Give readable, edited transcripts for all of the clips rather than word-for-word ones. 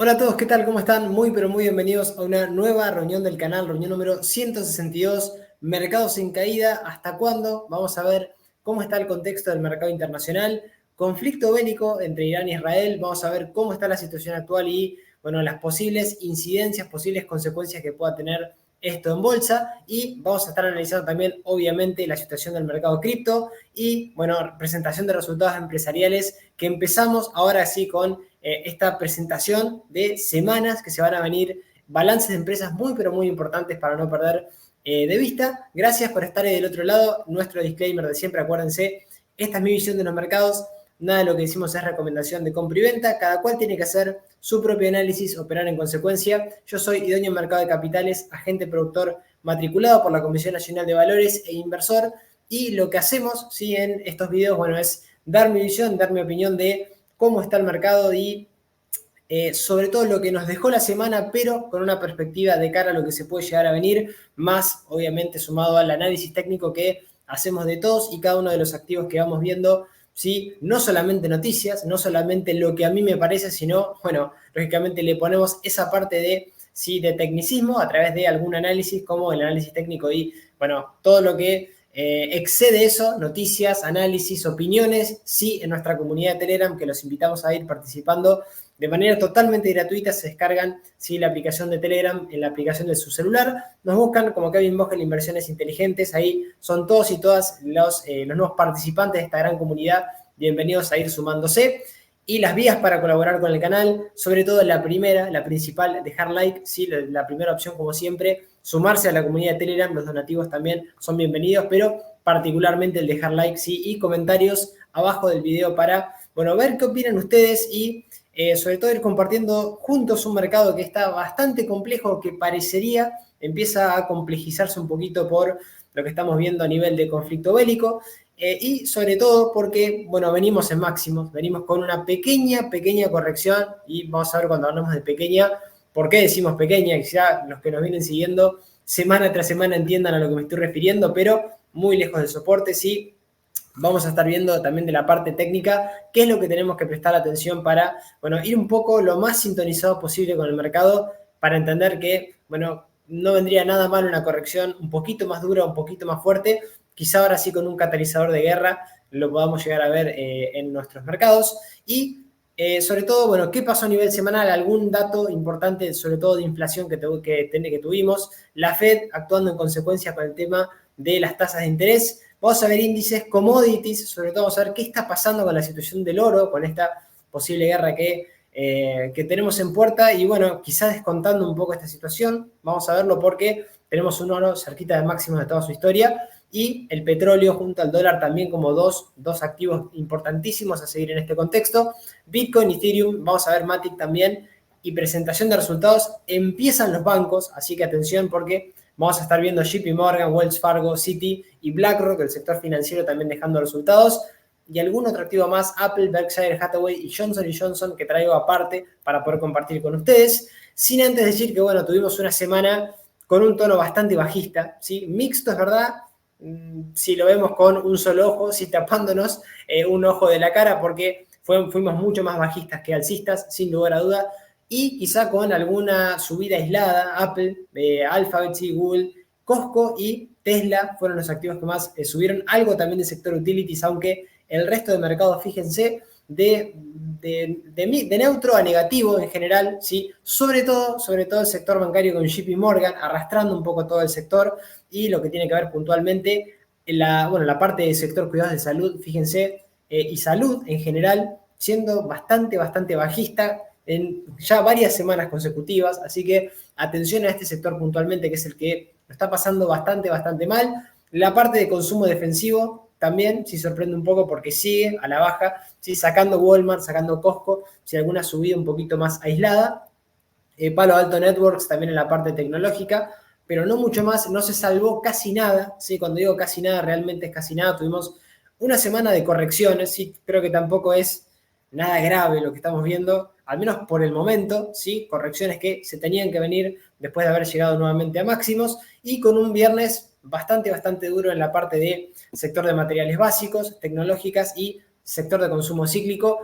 Hola a todos, ¿qué tal? ¿Cómo están? Muy pero muy bienvenidos a una nueva reunión del canal, reunión número 162, Mercados en caída, ¿hasta cuándo? Vamos a ver cómo está el contexto del mercado internacional, conflicto bélico entre Irán e Israel, vamos a ver cómo está la situación actual y, bueno, las posibles incidencias, posibles consecuencias que pueda tener esto en bolsa y vamos a estar analizando también, obviamente, la situación del mercado cripto y, bueno, presentación de resultados empresariales que empezamos ahora sí con esta presentación de semanas que se van a venir, balances de empresas muy pero muy importantes para no perder de vista. Gracias por estar ahí del otro lado. Nuestro disclaimer de siempre, acuérdense, esta es mi visión de los mercados. Nada de lo que decimos es recomendación de compra y venta. Cada cual tiene que hacer su propio análisis, operar en consecuencia. Yo soy idóneo en mercado de capitales, agente productor matriculado por la Comisión Nacional de Valores e inversor. Y lo que hacemos, ¿sí?, en estos videos, bueno, es dar mi visión, dar mi opinión de cómo está el mercado y sobre todo lo que nos dejó la semana, pero con una perspectiva de cara a lo que se puede llegar a venir, más obviamente sumado al análisis técnico que hacemos de todos y cada uno de los activos que vamos viendo, ¿sí? No solamente noticias, no solamente lo que a mí me parece, sino, bueno, lógicamente le ponemos esa parte de, ¿sí?, de tecnicismo a través de algún análisis como el análisis técnico y, bueno, todo lo que excede eso, noticias, análisis, opiniones, sí, en nuestra comunidad de Telegram, que los invitamos a ir participando de manera totalmente gratuita. Se descargan, ¿sí?, la aplicación de Telegram en la aplicación de su celular. Nos buscan como Kevin Vogel Inversiones Inteligentes. Ahí son todos y todas los nuevos participantes de esta gran comunidad. Bienvenidos a ir sumándose. Y las vías para colaborar con el canal, sobre todo la primera, la principal, dejar like, ¿sí?, la primera opción como siempre, sumarse a la comunidad de Telegram, los donativos también son bienvenidos, pero particularmente el dejar like, ¿sí?, y comentarios abajo del video para, bueno, ver qué opinan ustedes y sobre todo ir compartiendo juntos un mercado que está bastante complejo, que parecería empieza a complejizarse un poquito por lo que estamos viendo a nivel de conflicto bélico. Y sobre todo porque, bueno, venimos en máximos, venimos con una pequeña corrección y vamos a ver cuando hablamos de pequeña, por qué decimos pequeña, quizá los que nos vienen siguiendo semana tras semana entiendan a lo que me estoy refiriendo, pero muy lejos del soporte, sí. Vamos a estar viendo también de la parte técnica qué es lo que tenemos que prestar atención para, bueno, ir un poco lo más sintonizado posible con el mercado para entender que, bueno, no vendría nada mal una corrección un poquito más dura, un poquito más fuerte, quizá ahora sí con un catalizador de guerra lo podamos llegar a ver en nuestros mercados y sobre todo, bueno, ¿qué pasó a nivel semanal? Algún dato importante, sobre todo de inflación que tuvimos, la Fed actuando en consecuencia con el tema de las tasas de interés. Vamos a ver índices, commodities, sobre todo vamos a ver qué está pasando con la situación del oro, con esta posible guerra que tenemos en puerta y bueno, quizás descontando un poco esta situación, vamos a verlo porque tenemos un oro cerquita de máximos de toda su historia y el petróleo junto al dólar también como dos activos importantísimos a seguir en este contexto. Bitcoin, Ethereum, vamos a ver Matic también y presentación de resultados. Empiezan los bancos, así que atención porque vamos a estar viendo JP Morgan, Wells Fargo, Citi y BlackRock, el sector financiero también dejando resultados. Y algún otro activo más, Apple, Berkshire Hathaway y Johnson Johnson, que traigo aparte para poder compartir con ustedes. Sin antes decir que, bueno, tuvimos una semana con un tono bastante bajista, ¿sí? Mixto, es verdad, si lo vemos con un solo ojo, si tapándonos un ojo de la cara, porque fuimos mucho más bajistas que alcistas, sin lugar a duda, y quizá con alguna subida aislada, Apple, Alphabet, Google, Costco y Tesla fueron los activos que más subieron, algo también del sector utilities, aunque el resto de mercados, fíjense, de neutro a negativo en general, ¿sí? Sobre todo el sector bancario con JP Morgan, arrastrando un poco todo el sector, y lo que tiene que ver puntualmente la parte del sector cuidados de salud, fíjense, y salud en general, siendo bastante bajista en ya varias semanas consecutivas, así que atención a este sector puntualmente, que es el que lo está pasando bastante mal. La parte de consumo defensivo también sí sorprende un poco porque sigue a la baja, ¿sí? Sacando Walmart, sacando Costco, si alguna subida un poquito más aislada. Palo Alto Networks también en la parte tecnológica, pero no mucho más, no se salvó casi nada, ¿sí? Cuando digo casi nada, realmente es casi nada. Tuvimos una semana de correcciones, ¿sí? Creo que tampoco es nada grave lo que estamos viendo, al menos por el momento, ¿sí? Correcciones que se tenían que venir después de haber llegado nuevamente a máximos y con un viernes bastante duro en la parte de sector de materiales básicos, tecnológicas y sector de consumo cíclico.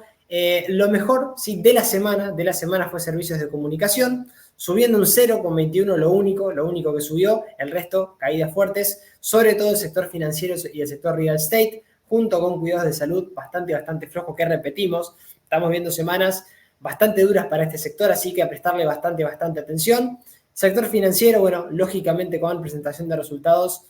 Lo mejor, sí, de la semana fue servicios de comunicación, subiendo un 0,21, lo único que subió, el resto caídas fuertes, sobre todo el sector financiero y el sector real estate, junto con cuidados de salud bastante flojo, que repetimos, estamos viendo semanas bastante duras para este sector, así que a prestarle bastante atención. Sector financiero, bueno, lógicamente con presentación de resultados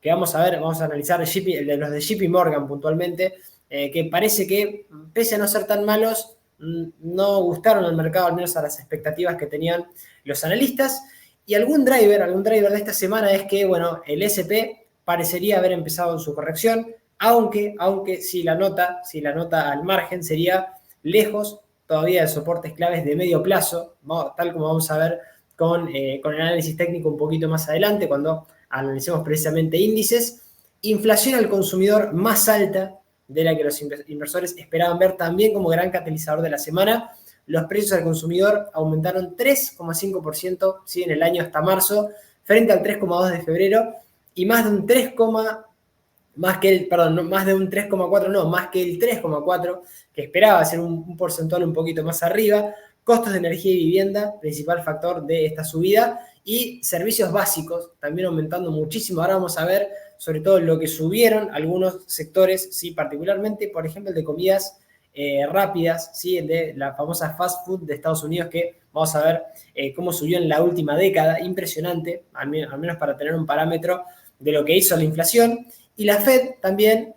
que vamos a ver, vamos a analizar los de JP Morgan puntualmente, que parece que, pese a no ser tan malos, no gustaron al mercado, al menos a las expectativas que tenían los analistas. Y algún driver de esta semana es que, bueno, el S&P parecería haber empezado en su corrección, aunque si la nota al margen sería lejos todavía de soportes claves de medio plazo, tal como vamos a ver con el análisis técnico un poquito más adelante, cuando analicemos precisamente índices. Inflación al consumidor más alta de la que los inversores esperaban ver, también como gran catalizador de la semana. Los precios al consumidor aumentaron 3,5% ¿sí? en el año hasta marzo, frente al 3,2% de febrero, y más de un 3,4%, que esperaba ser un porcentual un poquito más arriba. Costos de energía y vivienda, principal factor de esta subida, y servicios básicos, también aumentando muchísimo. Ahora vamos a ver sobre todo lo que subieron algunos sectores, ¿sí? Particularmente, por ejemplo, el de comidas rápidas, ¿sí? El de la famosa fast food de Estados Unidos, que vamos a ver cómo subió en la última década, impresionante, al menos para tener un parámetro de lo que hizo la inflación. Y la Fed también,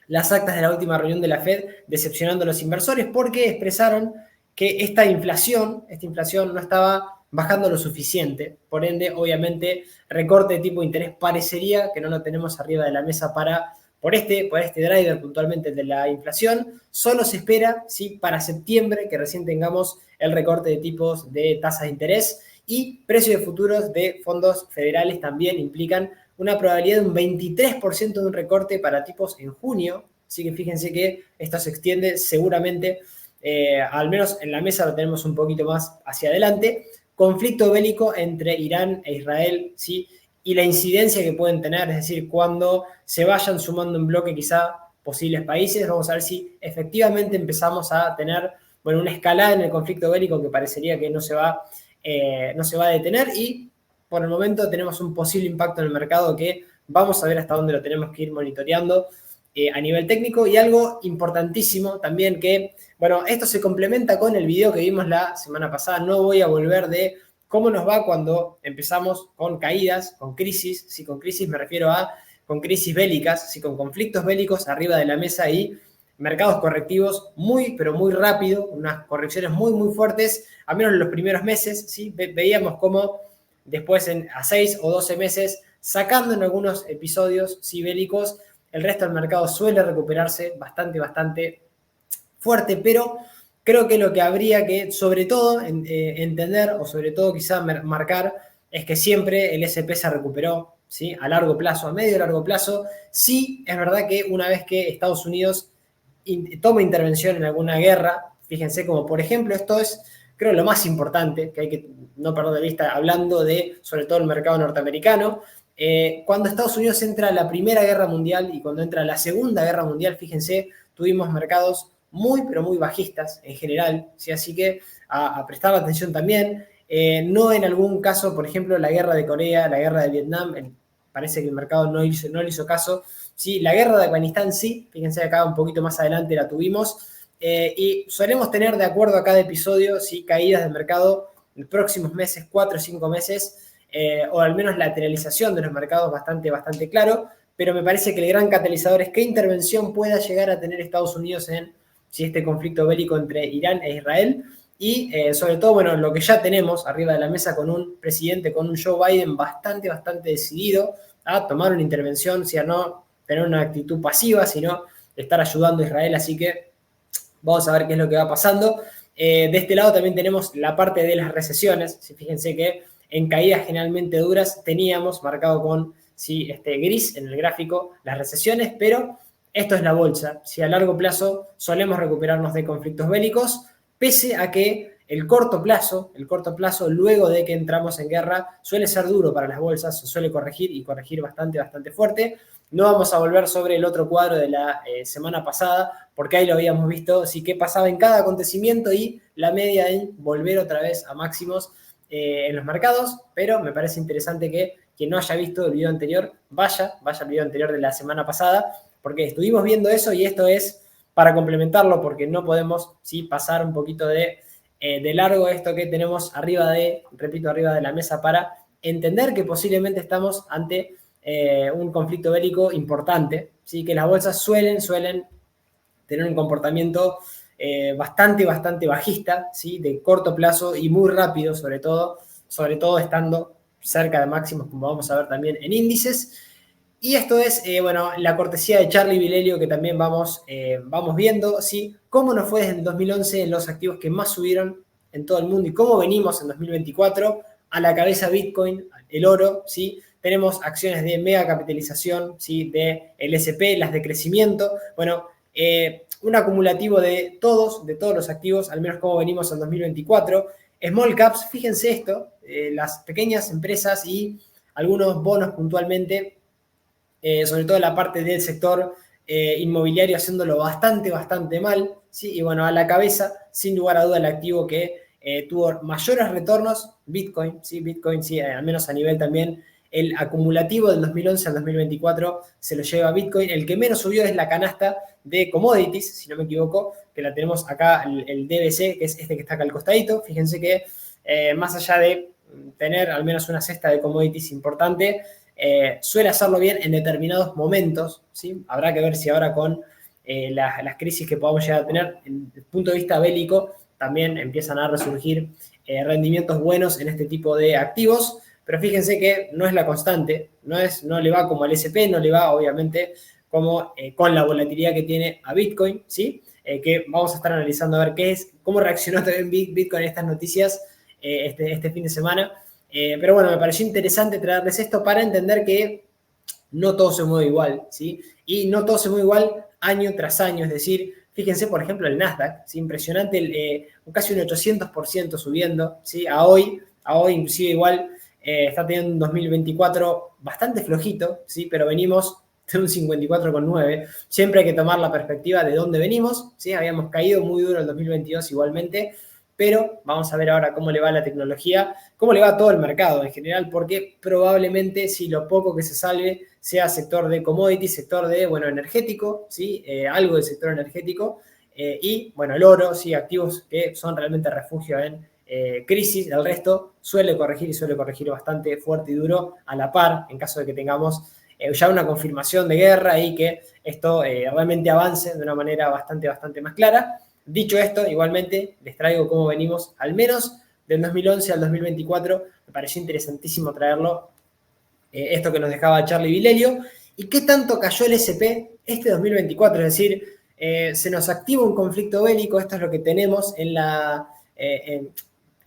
las actas de la última reunión de la Fed, decepcionando a los inversores porque expresaron que esta inflación no estaba bajando lo suficiente. Por ende, obviamente, recorte de tipo de interés parecería que no lo tenemos arriba de la mesa por este driver puntualmente de la inflación. Solo se espera, ¿sí? Para septiembre, que recién tengamos el recorte de tipos de tasas de interés, y precios de futuros de fondos federales también implican una probabilidad de un 23% de un recorte para tipos en junio. Así que fíjense que esto se extiende seguramente, al menos en la mesa lo tenemos un poquito más hacia adelante. Conflicto bélico entre Irán e Israel, ¿sí? Y la incidencia que pueden tener, es decir, cuando se vayan sumando en bloque quizá posibles países, vamos a ver si efectivamente empezamos a tener, bueno, una escalada en el conflicto bélico que parecería que no se va a detener, y por el momento tenemos un posible impacto en el mercado que vamos a ver hasta dónde lo tenemos que ir monitoreando a nivel técnico. Y algo importantísimo también que, bueno, esto se complementa con el video que vimos la semana pasada. No voy a volver de cómo nos va cuando empezamos con caídas, con crisis. Si con crisis me refiero a con crisis bélicas, si con conflictos bélicos arriba de la mesa y mercados correctivos pero muy rápido, unas correcciones muy fuertes, al menos en los primeros meses, ¿sí? Veíamos cómo después a 6 o 12 meses, sacando en algunos episodios ¿sí? bélicos, el resto del mercado suele recuperarse bastante fuerte, pero creo que lo que habría que, sobre todo, entender, o sobre todo quizá marcar, es que siempre el S&P se recuperó, ¿sí? A largo plazo, a medio y largo plazo. Sí, es verdad que una vez que Estados Unidos toma intervención en alguna guerra, fíjense como por ejemplo esto es, creo, lo más importante que hay que no perder de vista, hablando de sobre todo el mercado norteamericano. Cuando Estados Unidos entra a la Primera Guerra Mundial y cuando entra a la Segunda Guerra Mundial, fíjense, tuvimos mercados pero muy bajistas en general, ¿sí? Así que a prestar atención también. No en algún caso, por ejemplo, la guerra de Corea, la guerra de Vietnam, parece que el mercado no le hizo caso. Sí, la guerra de Afganistán sí, fíjense acá un poquito más adelante la tuvimos. Y solemos tener, de acuerdo a cada episodio, ¿sí? Caídas del mercado en próximos meses, 4 o 5 meses, o al menos lateralización de los mercados bastante claro, pero me parece que el gran catalizador es qué intervención pueda llegar a tener Estados Unidos en este conflicto bélico entre Irán e Israel, y sobre todo, bueno, lo que ya tenemos arriba de la mesa con un presidente, con un Joe Biden bastante decidido a tomar una intervención, si a no tener una actitud pasiva, sino estar ayudando a Israel, así que vamos a ver qué es lo que va pasando. De este lado también tenemos la parte de las recesiones. Fíjense que en caídas generalmente duras teníamos marcado con gris en el gráfico las recesiones, pero esto es la bolsa. Si a largo plazo solemos recuperarnos de conflictos bélicos, pese a que el corto plazo, luego de que entramos en guerra, suele ser duro para las bolsas, suele corregir y corregir bastante fuerte. No vamos a volver sobre el otro cuadro de la semana pasada, porque ahí lo habíamos visto, sí, qué pasaba en cada acontecimiento y la media en volver otra vez a máximos en los mercados, pero me parece interesante que quien no haya visto el video anterior, vaya al video anterior de la semana pasada, porque estuvimos viendo eso y esto es para complementarlo, porque no podemos, ¿sí?, pasar un poquito de largo esto que tenemos arriba de la mesa para entender que posiblemente estamos ante un conflicto bélico importante, ¿sí?, que las bolsas suelen tener un comportamiento bastante bajista, ¿sí?, de corto plazo y muy rápido, sobre todo estando cerca de máximos, como vamos a ver también en índices. Y esto es, bueno, la cortesía de Charlie Vilelio, que también vamos viendo, ¿sí?, cómo nos fue desde el 2011 en los activos que más subieron en todo el mundo y cómo venimos en 2024, a la cabeza Bitcoin, el oro, ¿sí? Tenemos acciones de mega capitalización, ¿sí?, de el S&P, las de crecimiento, bueno, un acumulativo de todos los activos, al menos cómo venimos en 2024. Small caps, fíjense esto, las pequeñas empresas y algunos bonos puntualmente, sobre todo la parte del sector inmobiliario haciéndolo bastante mal, ¿sí? Y bueno, a la cabeza, sin lugar a duda, el activo que tuvo mayores retornos, Bitcoin, ¿sí? Bitcoin, sí, al menos a nivel también, el acumulativo del 2011 al 2024 se lo lleva Bitcoin. El que menos subió es la canasta de commodities, si no me equivoco, que la tenemos acá, el DBC, que es este que está acá al costadito. Fíjense que más allá de tener al menos una cesta de commodities importante, suele hacerlo bien en determinados momentos, ¿sí? Habrá que ver si ahora con las crisis que podamos llegar a tener, desde el punto de vista bélico, también empiezan a resurgir rendimientos buenos en este tipo de activos, pero fíjense que no es la constante, no le va como al S&P, no le va obviamente como con la volatilidad que tiene a Bitcoin, ¿sí? Que vamos a estar analizando a ver cómo reaccionó también Bitcoin a estas noticias este fin de semana. Pero bueno, me pareció interesante traerles esto para entender que no todo se mueve igual, ¿sí? Y no todo se mueve igual año tras año, es decir, fíjense, por ejemplo, el Nasdaq, ¿sí? Impresionante, casi un 800% subiendo, ¿sí? A hoy inclusive igual está teniendo un 2024 bastante flojito, ¿sí? Pero venimos de un 54,9. Siempre hay que tomar la perspectiva de dónde venimos, ¿sí? Habíamos caído muy duro el 2022 igualmente, pero vamos a ver ahora cómo le va a la tecnología, cómo le va a todo el mercado en general, porque probablemente si lo poco que se salve sea sector de commodities, sector de, bueno, energético, ¿sí? Algo del sector energético, y, bueno, el oro, ¿sí? Activos que son realmente refugio en crisis. El resto suele corregir bastante fuerte y duro a la par, en caso de que tengamos ya una confirmación de guerra y que esto realmente avance de una manera bastante más clara. Dicho esto, igualmente les traigo cómo venimos, al menos del 2011 al 2024. Me pareció interesantísimo traerlo, esto que nos dejaba Charlie Vilelio. ¿Y qué tanto cayó el S&P este 2024? Es decir, se nos activa un conflicto bélico, esto es lo que tenemos en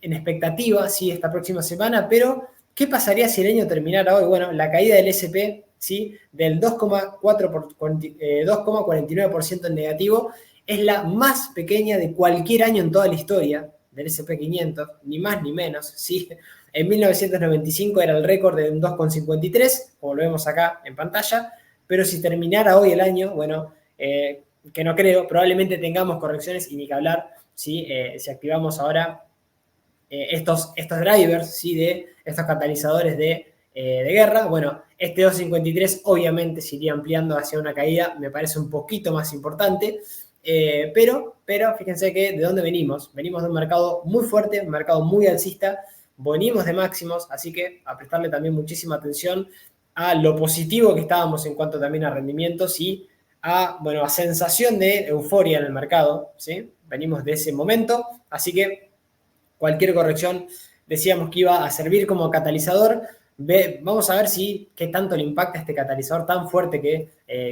expectativa, ¿sí?, esta próxima semana, pero ¿qué pasaría si el año terminara hoy? Bueno, la caída del S&P, ¿sí?, del 2,49% en negativo, es la más pequeña de cualquier año en toda la historia del S&P 500, ni más ni menos, ¿sí? En 1995 era el récord de un 2,53, como lo vemos acá en pantalla, pero si terminara hoy el año, bueno, que no creo, probablemente tengamos correcciones y ni que hablar, ¿sí? Si activamos ahora estos drivers, ¿sí?, de estos catalizadores de guerra, bueno, este 2,53 obviamente se iría ampliando hacia una caída, me parece un poquito más importante, pero fíjense que de dónde venimos de un mercado muy fuerte, un mercado muy alcista, venimos de máximos, así que a prestarle también muchísima atención a lo positivo que estábamos en cuanto también a rendimientos y a, bueno, a sensación de euforia en el mercado, ¿sí? Venimos de ese momento, así que cualquier corrección decíamos que iba a servir como catalizador. Vamos a ver qué tanto le impacta este catalizador tan fuerte que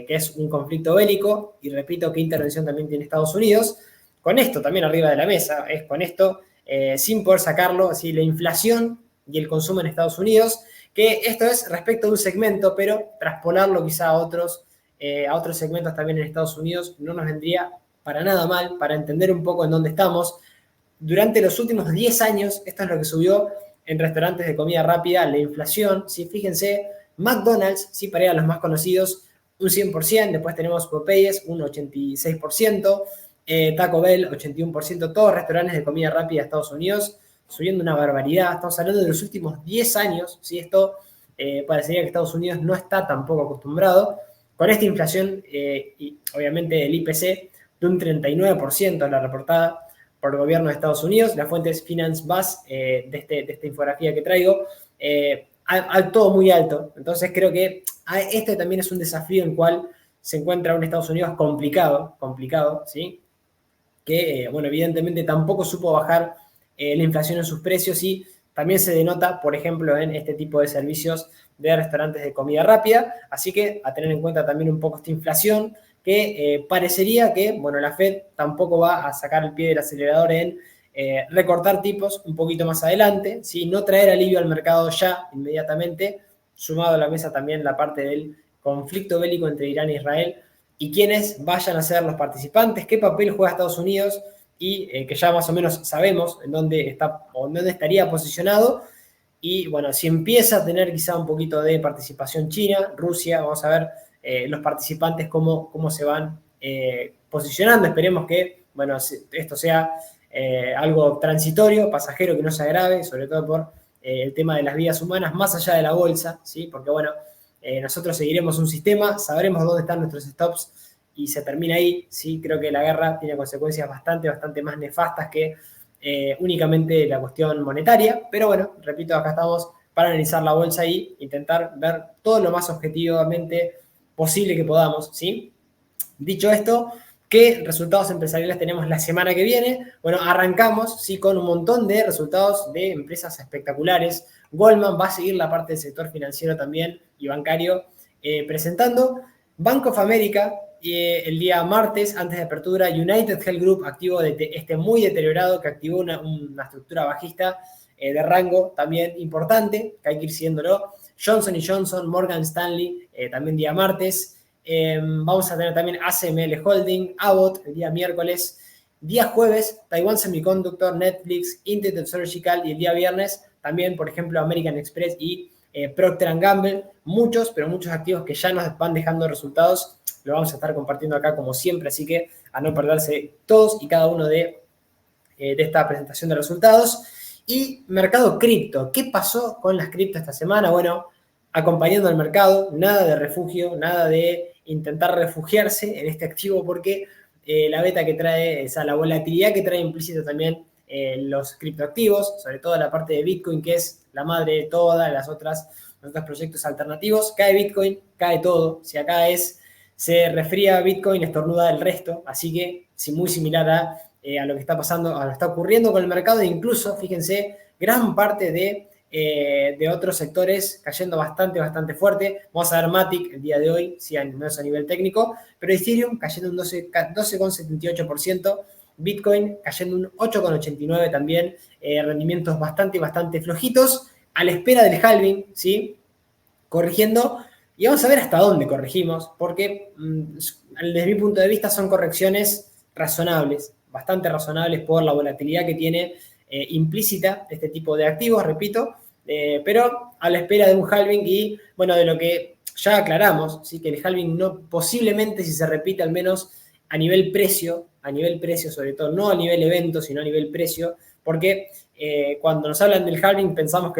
es un conflicto bélico, y repito, qué intervención también tiene Estados Unidos. Con esto también arriba de la mesa, es con esto, sin poder sacarlo, así, la inflación y el consumo en Estados Unidos, que esto es respecto a un segmento, pero traspolarlo quizá a otros segmentos también en Estados Unidos no nos vendría para nada mal, para entender un poco en dónde estamos. Durante los últimos 10 años, esto es lo que subió en restaurantes de comida rápida, la inflación, ¿sí? Fíjense, McDonald's, ¿sí?, para ir a los más conocidos, un 100%, después tenemos Popeyes, un 86%, Taco Bell, 81%, todos restaurantes de comida rápida de Estados Unidos, subiendo una barbaridad. Estamos hablando de los últimos 10 años, ¿sí? Esto parecería que Estados Unidos no está tampoco acostumbrado. Con esta inflación y obviamente el IPC de un 39%, la reportada por el gobierno de Estados Unidos, la fuente es Finance Buzz de esta infografía que traigo, todo muy alto. Entonces creo que este también es un desafío en el cual se encuentra un Estados Unidos complicado, ¿sí? Que, bueno, evidentemente tampoco supo bajar la inflación en sus precios y también se denota, por ejemplo, en este tipo de servicios de restaurantes de comida rápida. Así que a tener en cuenta también un poco esta inflación que parecería que, bueno, la Fed tampoco va a sacar el pie del acelerador en recortar tipos un poquito más adelante, ¿sí? No traer alivio al mercado ya inmediatamente, sumado a la mesa también la parte del conflicto bélico entre Irán e Israel y quiénes vayan a ser los participantes, qué papel juega Estados Unidos y que ya más o menos sabemos en dónde está o en dónde estaría posicionado. Y bueno, si empieza a tener quizá un poquito de participación China, Rusia, vamos a ver los participantes cómo se van posicionando. Esperemos que, bueno, esto sea algo transitorio, pasajero, que no se agrave, sobre todo por el tema de las vidas humanas, más allá de la bolsa, ¿sí? Porque, bueno, nosotros seguiremos un sistema, sabremos dónde están nuestros stops y se termina ahí, ¿sí? Creo que la guerra tiene consecuencias bastante más nefastas que únicamente la cuestión monetaria, pero bueno, repito, acá estamos para analizar la bolsa y intentar ver todo lo más objetivamente posible que podamos, ¿sí? Dicho esto, ¿qué resultados empresariales tenemos la semana que viene? Bueno, arrancamos, ¿sí? Con un montón de resultados de empresas espectaculares. Goldman va a seguir la parte del sector financiero también y bancario presentando. Bank of America el día martes, antes de apertura, United Health Group, activo muy deteriorado, que activó una estructura bajista de rango también importante, que hay que ir siguiéndolo. Johnson Johnson, Morgan Stanley, también día martes. Vamos a tener también ACML Holding, Abbott, el día miércoles. Día jueves, Taiwan Semiconductor, Netflix, Intel Surgical y el día viernes también, por ejemplo, American Express y Procter & Gamble. Muchos, pero muchos activos que ya nos van dejando resultados. Lo vamos a estar compartiendo acá como siempre, así que a no perderse todos y cada uno de esta presentación de resultados. Y mercado cripto. ¿Qué pasó con las cripto esta semana? Bueno, acompañando al mercado, nada de refugio, nada de intentar refugiarse en este activo porque la beta que trae, o sea, la volatilidad que trae implícito también los criptoactivos, sobre todo la parte de Bitcoin, que es la madre de todas los otros proyectos alternativos. Cae Bitcoin, cae todo. Si acá se resfría Bitcoin, estornuda el resto. Así que, sí, muy similar a lo que está pasando, a lo que está ocurriendo con el mercado. E incluso, fíjense, gran parte de otros sectores cayendo bastante fuerte. Vamos a ver Matic el día de hoy, sí, no es a nivel técnico, pero Ethereum cayendo un 12,78%, Bitcoin cayendo un 8,89% también, rendimientos bastante flojitos, a la espera del halving, ¿sí? Corrigiendo, y vamos a ver hasta dónde corregimos, porque desde mi punto de vista son correcciones razonables, bastante razonables por la volatilidad que tiene implícita este tipo de activos, repito, pero a la espera de un halving y, bueno, de lo que ya aclaramos, ¿sí? Que el halving no, posiblemente si se repite al menos a nivel precio sobre todo, no a nivel evento, sino a nivel precio, porque cuando nos hablan del halving pensamos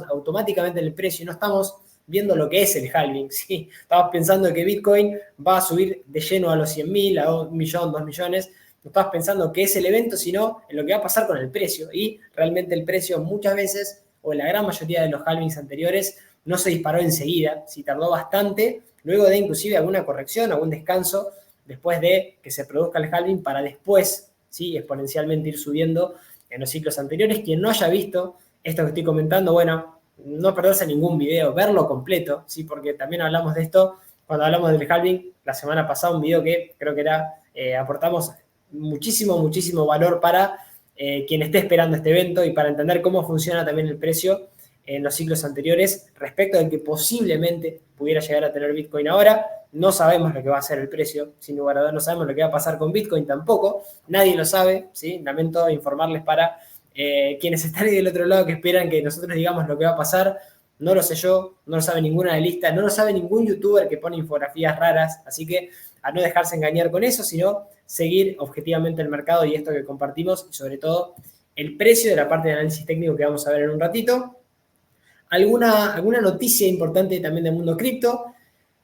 automáticamente en el precio y no estamos viendo lo que es el halving, ¿sí? Estamos pensando que Bitcoin va a subir de lleno a los 100.000, a 1 millón, 2 millones. No estamos pensando que es el evento, sino en lo que va a pasar con el precio. Y realmente el precio muchas veces, o en la gran mayoría de los halvings anteriores, no se disparó enseguida, sí tardó bastante, luego de inclusive alguna corrección, algún descanso, después de que se produzca el halving, para después, ¿sí? Exponencialmente ir subiendo en los ciclos anteriores. Quien no haya visto esto que estoy comentando, bueno, no perderse ningún video, verlo completo, ¿sí? Porque también hablamos de esto cuando hablamos del halving la semana pasada, un video que creo que aportamos muchísimo valor para quien esté esperando este evento y para entender cómo funciona también el precio en los ciclos anteriores respecto del que posiblemente pudiera llegar a tener Bitcoin ahora. No sabemos lo que va a ser el precio, sin lugar a dudas, no sabemos lo que va a pasar con Bitcoin tampoco, nadie lo sabe, ¿sí? Lamento informarles para quienes están ahí del otro lado que esperan que nosotros digamos lo que va a pasar. no lo sé yo, no lo sabe ningún analista, no lo sabe ningún youtuber que pone infografías raras, así que a no dejarse engañar con eso, sino seguir objetivamente el mercado y esto que compartimos, y sobre todo el precio de la parte de análisis técnico que vamos a ver en un ratito. Alguna noticia importante también del mundo cripto.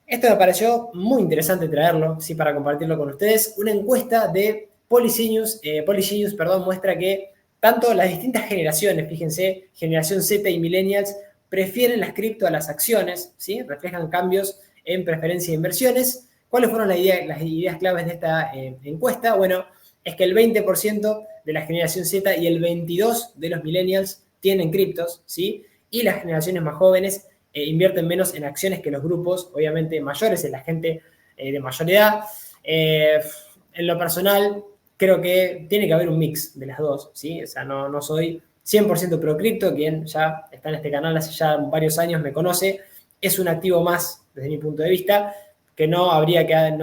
Esto me pareció muy interesante traerlo, sí, para compartirlo con ustedes. Una encuesta de Polygenius, muestra que tanto las distintas generaciones, fíjense, generación Z y millennials, prefieren las cripto a las acciones, ¿sí? Reflejan cambios en preferencia de inversiones. ¿Cuáles fueron las ideas claves de esta encuesta? Bueno, es que el 20% de la generación Z y el 22% de los millennials tienen criptos, ¿sí? Y las generaciones más jóvenes invierten menos en acciones que los grupos, obviamente, mayores, en la gente de mayor edad. En lo personal, creo que tiene que haber un mix de las dos, ¿sí? O sea, no soy 100% pro cripto, quien ya está en este canal hace ya varios años me conoce, es un activo más, desde mi punto de vista, que no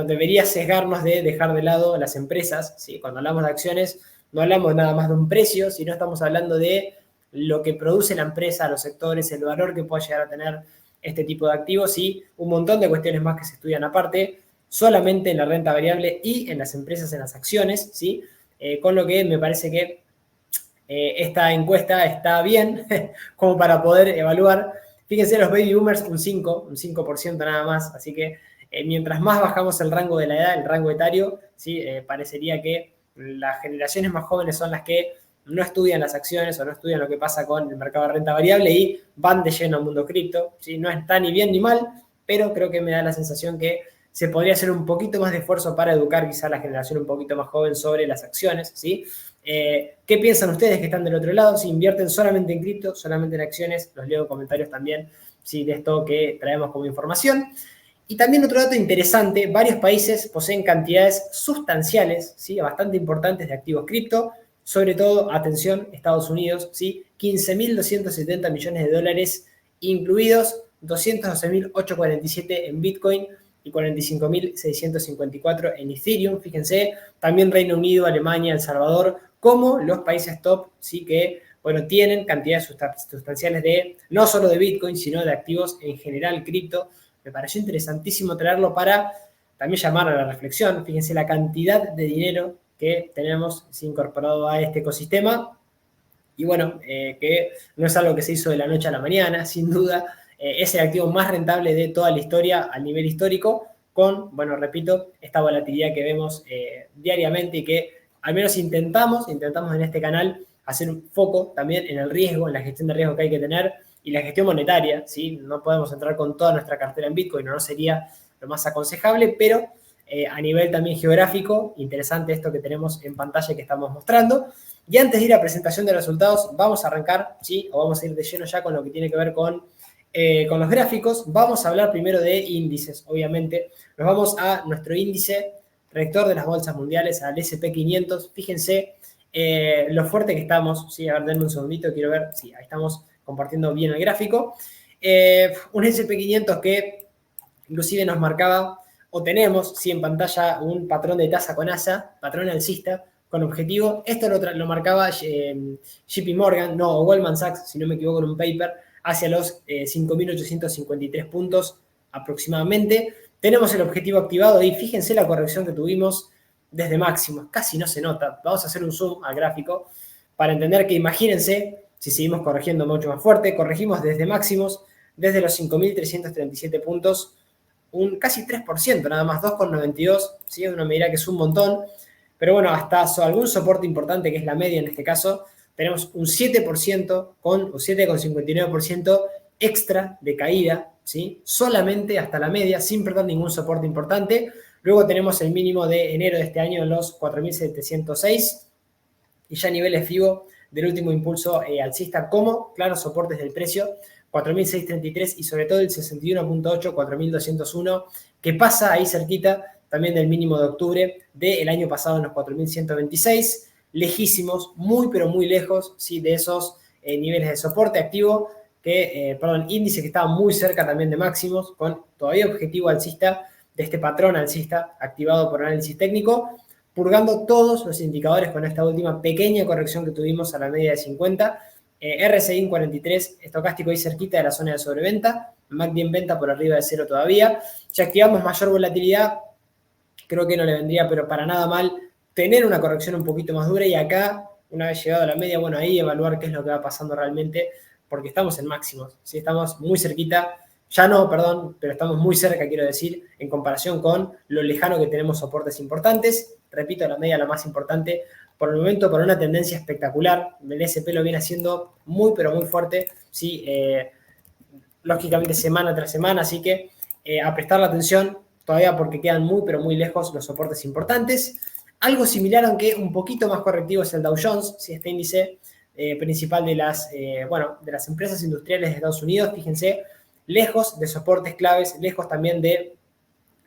debería sesgarnos de dejar de lado las empresas, ¿sí? Cuando hablamos de acciones, no hablamos nada más de un precio, sino estamos hablando de lo que produce la empresa, los sectores, el valor que pueda llegar a tener este tipo de activos y un montón de cuestiones más que se estudian aparte, solamente en la renta variable y en las empresas, en las acciones, ¿sí? Con lo que me parece que esta encuesta está bien como para poder evaluar. Fíjense, los baby boomers un 5% nada más, así que mientras más bajamos el rango de la edad, el rango etario, ¿sí? Parecería que las generaciones más jóvenes son las que no estudian las acciones o no estudian lo que pasa con el mercado de renta variable y van de lleno al mundo cripto, ¿sí? No está ni bien ni mal, pero creo que me da la sensación que se podría hacer un poquito más de esfuerzo para educar quizá a la generación un poquito más joven sobre las acciones, ¿sí? ¿Qué piensan ustedes que están del otro lado? Si invierten solamente en cripto, solamente en acciones, los leo en comentarios también, ¿sí? De esto que traemos como información. Y también otro dato interesante, varios países poseen cantidades sustanciales, ¿sí? Bastante importantes de activos cripto, sobre todo, atención, Estados Unidos, ¿sí? 15.270 millones de dólares, incluidos 212.847 en Bitcoin y 45.654 en Ethereum, fíjense, también Reino Unido, Alemania, El Salvador, como los países top, sí que, bueno, tienen cantidades sustanciales de, no solo de Bitcoin, sino de activos en general, cripto. Me pareció interesantísimo traerlo para también llamar a la reflexión. Fíjense la cantidad de dinero que tenemos incorporado a este ecosistema. Y bueno, que no es algo que se hizo de la noche a la mañana, sin duda. Es el activo más rentable de toda la historia a nivel histórico, con, bueno, repito, esta volatilidad que vemos diariamente y que al menos intentamos en este canal hacer un foco también en el riesgo, en la gestión de riesgo que hay que tener y la gestión monetaria, ¿sí? No podemos entrar con toda nuestra cartera en Bitcoin, no sería lo más aconsejable, pero a nivel también geográfico, interesante esto que tenemos en pantalla que estamos mostrando. Y antes de ir a presentación de resultados, vamos a arrancar, ¿sí? O vamos a ir de lleno ya con lo que tiene que ver con los gráficos. Vamos a hablar primero de índices, obviamente. Nos vamos a nuestro índice rector de las bolsas mundiales, al SP500. Fíjense lo fuerte que estamos, ¿sí? A ver, denme un segundito, quiero ver. Sí, ahí estamos compartiendo bien el gráfico. Un SP500 que inclusive nos marcaba, o tenemos, sí, en pantalla un patrón de tasa con asa, patrón alcista, con objetivo. Esto lo marcaba JP Morgan, no, Goldman Sachs, si no me equivoco, en un paper, hacia los 5.853 puntos aproximadamente. Tenemos el objetivo activado y fíjense la corrección que tuvimos desde máximos, casi no se nota. Vamos a hacer un zoom al gráfico para entender que imagínense si seguimos corrigiendo mucho más fuerte, corregimos desde máximos, desde los 5.337 puntos, un casi 3%, nada más 2,92, ¿sí? Uno me dirá que es un montón, pero bueno, hasta algún soporte importante, que es la media en este caso, tenemos un 7% con un 7,59% extra de caída, ¿sí? Solamente hasta la media, sin perder ningún soporte importante. Luego tenemos el mínimo de enero de este año en los 4.706 y ya niveles FIBO del último impulso alcista como claros soportes del precio, 4.633 y sobre todo el 61.8, 4.201, que pasa ahí cerquita también del mínimo de octubre del año pasado en los 4.126, lejísimos, muy pero muy lejos, ¿sí? De esos niveles de soporte activo, índice que estaba muy cerca también de máximos, con todavía objetivo alcista de este patrón alcista activado por análisis técnico, purgando todos los indicadores con esta última pequeña corrección que tuvimos a la media de 50, RSI en 43, estocástico ahí cerquita de la zona de sobreventa, MACD en venta por arriba de 0 todavía. Si activamos mayor volatilidad, creo que no le vendría pero para nada mal tener una corrección un poquito más dura y acá, una vez llegado a la media, bueno, ahí evaluar qué es lo que va pasando realmente, porque estamos en máximos, ¿sí? Estamos muy cerquita, ya no, perdón, pero estamos muy cerca, quiero decir, en comparación con lo lejano que tenemos soportes importantes. Repito, la media la más importante por el momento, por una tendencia espectacular. El SP lo viene haciendo muy, pero muy fuerte, ¿sí? Lógicamente semana tras semana, así que a prestarle atención todavía porque quedan muy, pero muy lejos los soportes importantes. Algo similar, aunque un poquito más correctivo, es el Dow Jones, ¿sí? Este índice principal de de las empresas industriales de Estados Unidos, fíjense, lejos de soportes claves, lejos también de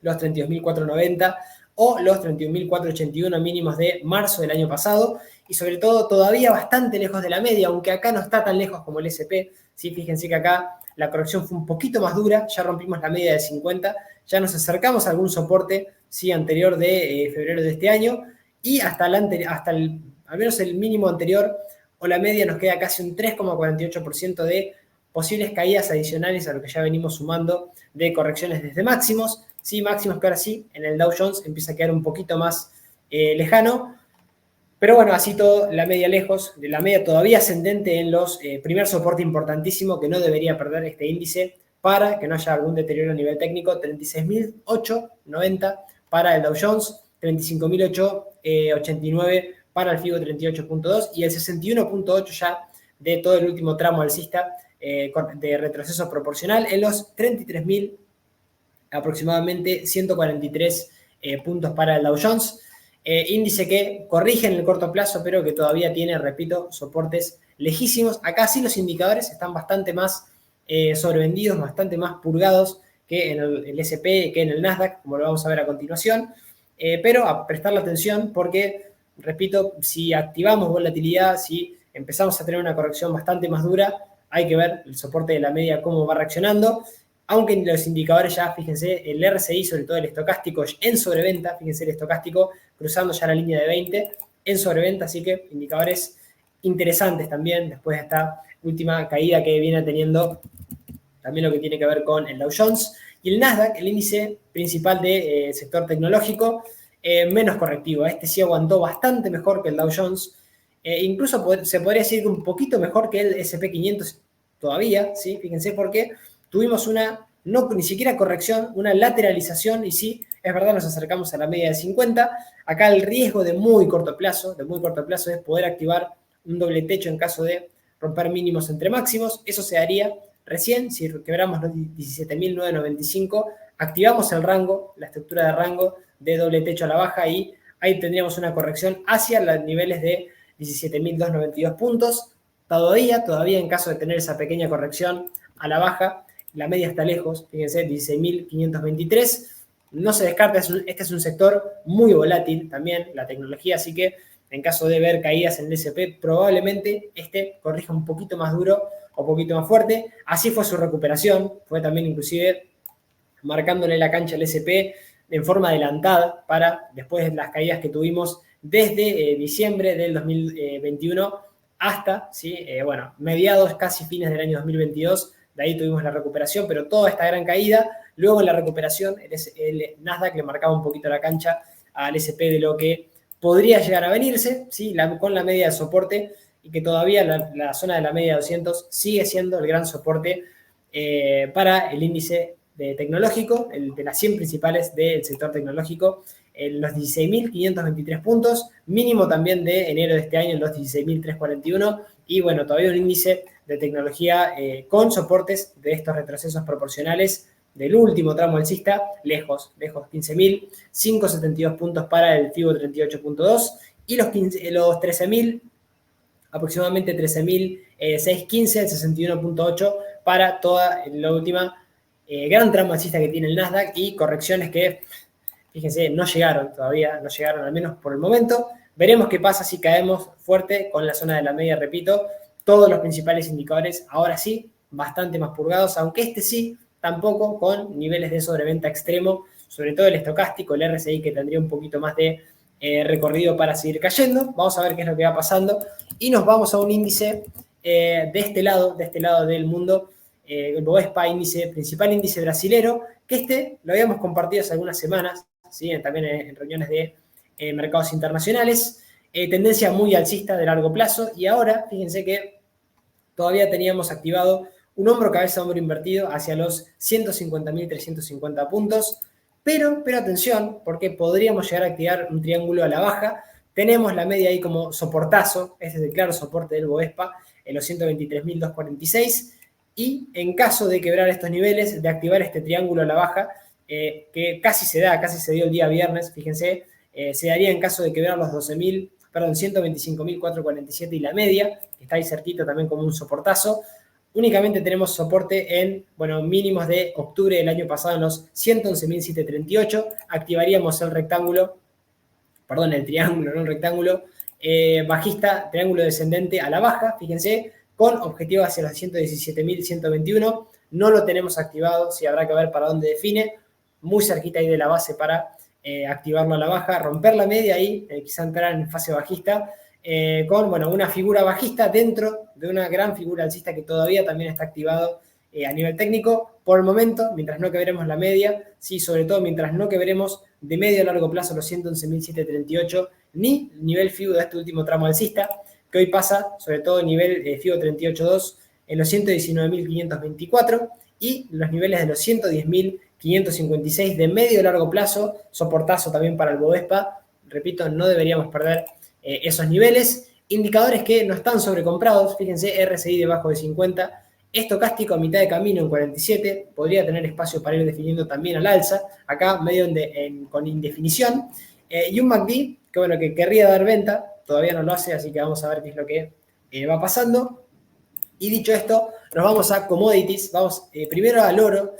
los 32.490 o los 31.481 mínimos de marzo del año pasado, y sobre todo todavía bastante lejos de la media, aunque acá no está tan lejos como el SP, ¿sí? Fíjense que acá la corrección fue un poquito más dura, ya rompimos la media de 50, ya nos acercamos a algún soporte, ¿sí? Anterior de febrero de este año, y hasta al menos el mínimo anterior o la media nos queda casi un 3,48% de posibles caídas adicionales a lo que ya venimos sumando de correcciones desde máximos. Sí, máximos que ahora sí, en el Dow Jones empieza a quedar un poquito más lejano, pero bueno, así todo, la media lejos, de la media todavía ascendente en los primer soporte importantísimo que no debería perder este índice para que no haya algún deterioro a nivel técnico, 36.890 para el Dow Jones, 35.889 para el FIBO 38.2 y el 61.8 ya de todo el último tramo alcista de retroceso proporcional en los 33.000 aproximadamente 143 puntos para el Dow Jones. Índice que corrige en el corto plazo, pero que todavía tiene, repito, soportes lejísimos. Acá sí los indicadores están bastante más sobrevendidos, bastante más purgados que en el S&P, que en el Nasdaq, como lo vamos a ver a continuación. Pero a prestarle atención porque, repito, si activamos volatilidad, si empezamos a tener una corrección bastante más dura, hay que ver el soporte de la media cómo va reaccionando. Aunque en los indicadores ya, fíjense, el RSI, sobre todo el estocástico, en sobreventa, fíjense el estocástico cruzando ya la línea de 20 en sobreventa, así que indicadores interesantes también después de esta última caída que viene teniendo también lo que tiene que ver con el Dow Jones. Y el Nasdaq, el índice principal del sector tecnológico, menos correctivo. Este sí aguantó bastante mejor que el Dow Jones, incluso se podría decir que un poquito mejor que el S&P 500 todavía, ¿sí? Fíjense porque tuvimos ni siquiera corrección, una lateralización, y sí, es verdad, nos acercamos a la media de 50. Acá el riesgo de muy corto plazo es poder activar un doble techo en caso de romper mínimos entre máximos. Eso se haría recién, si quebramos los 17.995, activamos el rango, la estructura de rango de doble techo a la baja, y ahí tendríamos una corrección hacia los niveles de 17.292 puntos. Todavía en caso de tener esa pequeña corrección a la baja, la media está lejos, fíjense, 16.523. No se descarta, este es un sector muy volátil también, la tecnología, así que en caso de ver caídas en el S&P, probablemente este corrija un poquito más duro o un poquito más fuerte. Así fue su recuperación, fue también inclusive marcándole la cancha al S&P en forma adelantada para después de las caídas que tuvimos desde diciembre del 2021 hasta, ¿sí? Mediados, casi fines del año 2022, de ahí tuvimos la recuperación, pero toda esta gran caída, luego en la recuperación el Nasdaq le marcaba un poquito la cancha al S&P de lo que podría llegar a venirse, ¿sí? Con la media de soporte, y que todavía la zona de la media de 200 sigue siendo el gran soporte para el índice tecnológico, de las 100 principales del sector tecnológico, en los 16.523 puntos, mínimo también de enero de este año en los 16.341, y bueno, todavía un índice de tecnología con soportes de estos retrocesos proporcionales del último tramo alcista, lejos, 15.572 puntos para el FIBO 38.2 y los 13.000, aproximadamente 13.615, el 61.8 para toda la última gran tramo alcista que tiene el Nasdaq, y correcciones que, fíjense, no llegaron todavía, no llegaron al menos por el momento. Veremos qué pasa si caemos fuerte con la zona de la media, repito, todos los principales indicadores ahora sí, bastante más purgados, aunque este sí, tampoco con niveles de sobreventa extremo, sobre todo el estocástico, el RSI, que tendría un poquito más de recorrido para seguir cayendo. Vamos a ver qué es lo que va pasando y nos vamos a un índice de este lado del mundo, el Bovespa, principal índice brasilero, que lo habíamos compartido hace algunas semanas, ¿sí? También en reuniones de mercados internacionales, tendencia muy alcista de largo plazo, y ahora fíjense que todavía teníamos activado un hombro cabeza hombro invertido hacia los 150.350 puntos, pero atención, porque podríamos llegar a activar un triángulo a la baja. Tenemos la media ahí como soportazo, este es el claro soporte del Bovespa, en los 123.246, y en caso de quebrar estos niveles, de activar este triángulo a la baja, que casi se dio el día viernes, fíjense, se daría en caso de quebrar los 125.447 y la media, que está ahí cerquito también como un soportazo. Únicamente tenemos soporte en, mínimos de octubre del año pasado en los 111.738. Activaríamos el triángulo, no el rectángulo, bajista, triángulo descendente a la baja, fíjense, con objetivo hacia los 117.121. No lo tenemos activado, sí habrá que ver para dónde define. Muy cerquita ahí de la base para activarlo a la baja, romper la media ahí, quizá entrar en fase bajista, con una figura bajista dentro de una gran figura alcista que todavía también está activado a nivel técnico. Por el momento, mientras no quebremos la media, sí, sobre todo mientras no quebremos de medio a largo plazo los 111.738, ni nivel FIBO de este último tramo alcista, que hoy pasa, sobre todo nivel FIBO 38.2, en los 119.524, y los niveles de los 110.556 de medio a largo plazo, soportazo también para el Bovespa. Repito, no deberíamos perder esos niveles. Indicadores que no están sobrecomprados, fíjense, RSI debajo de 50, estocástico a mitad de camino en 47, podría tener espacio para ir definiendo también al alza, acá medio con indefinición, y un MACD que querría dar venta, todavía no lo hace, así que vamos a ver qué es lo que va pasando. Y dicho esto, nos vamos a commodities, vamos primero al oro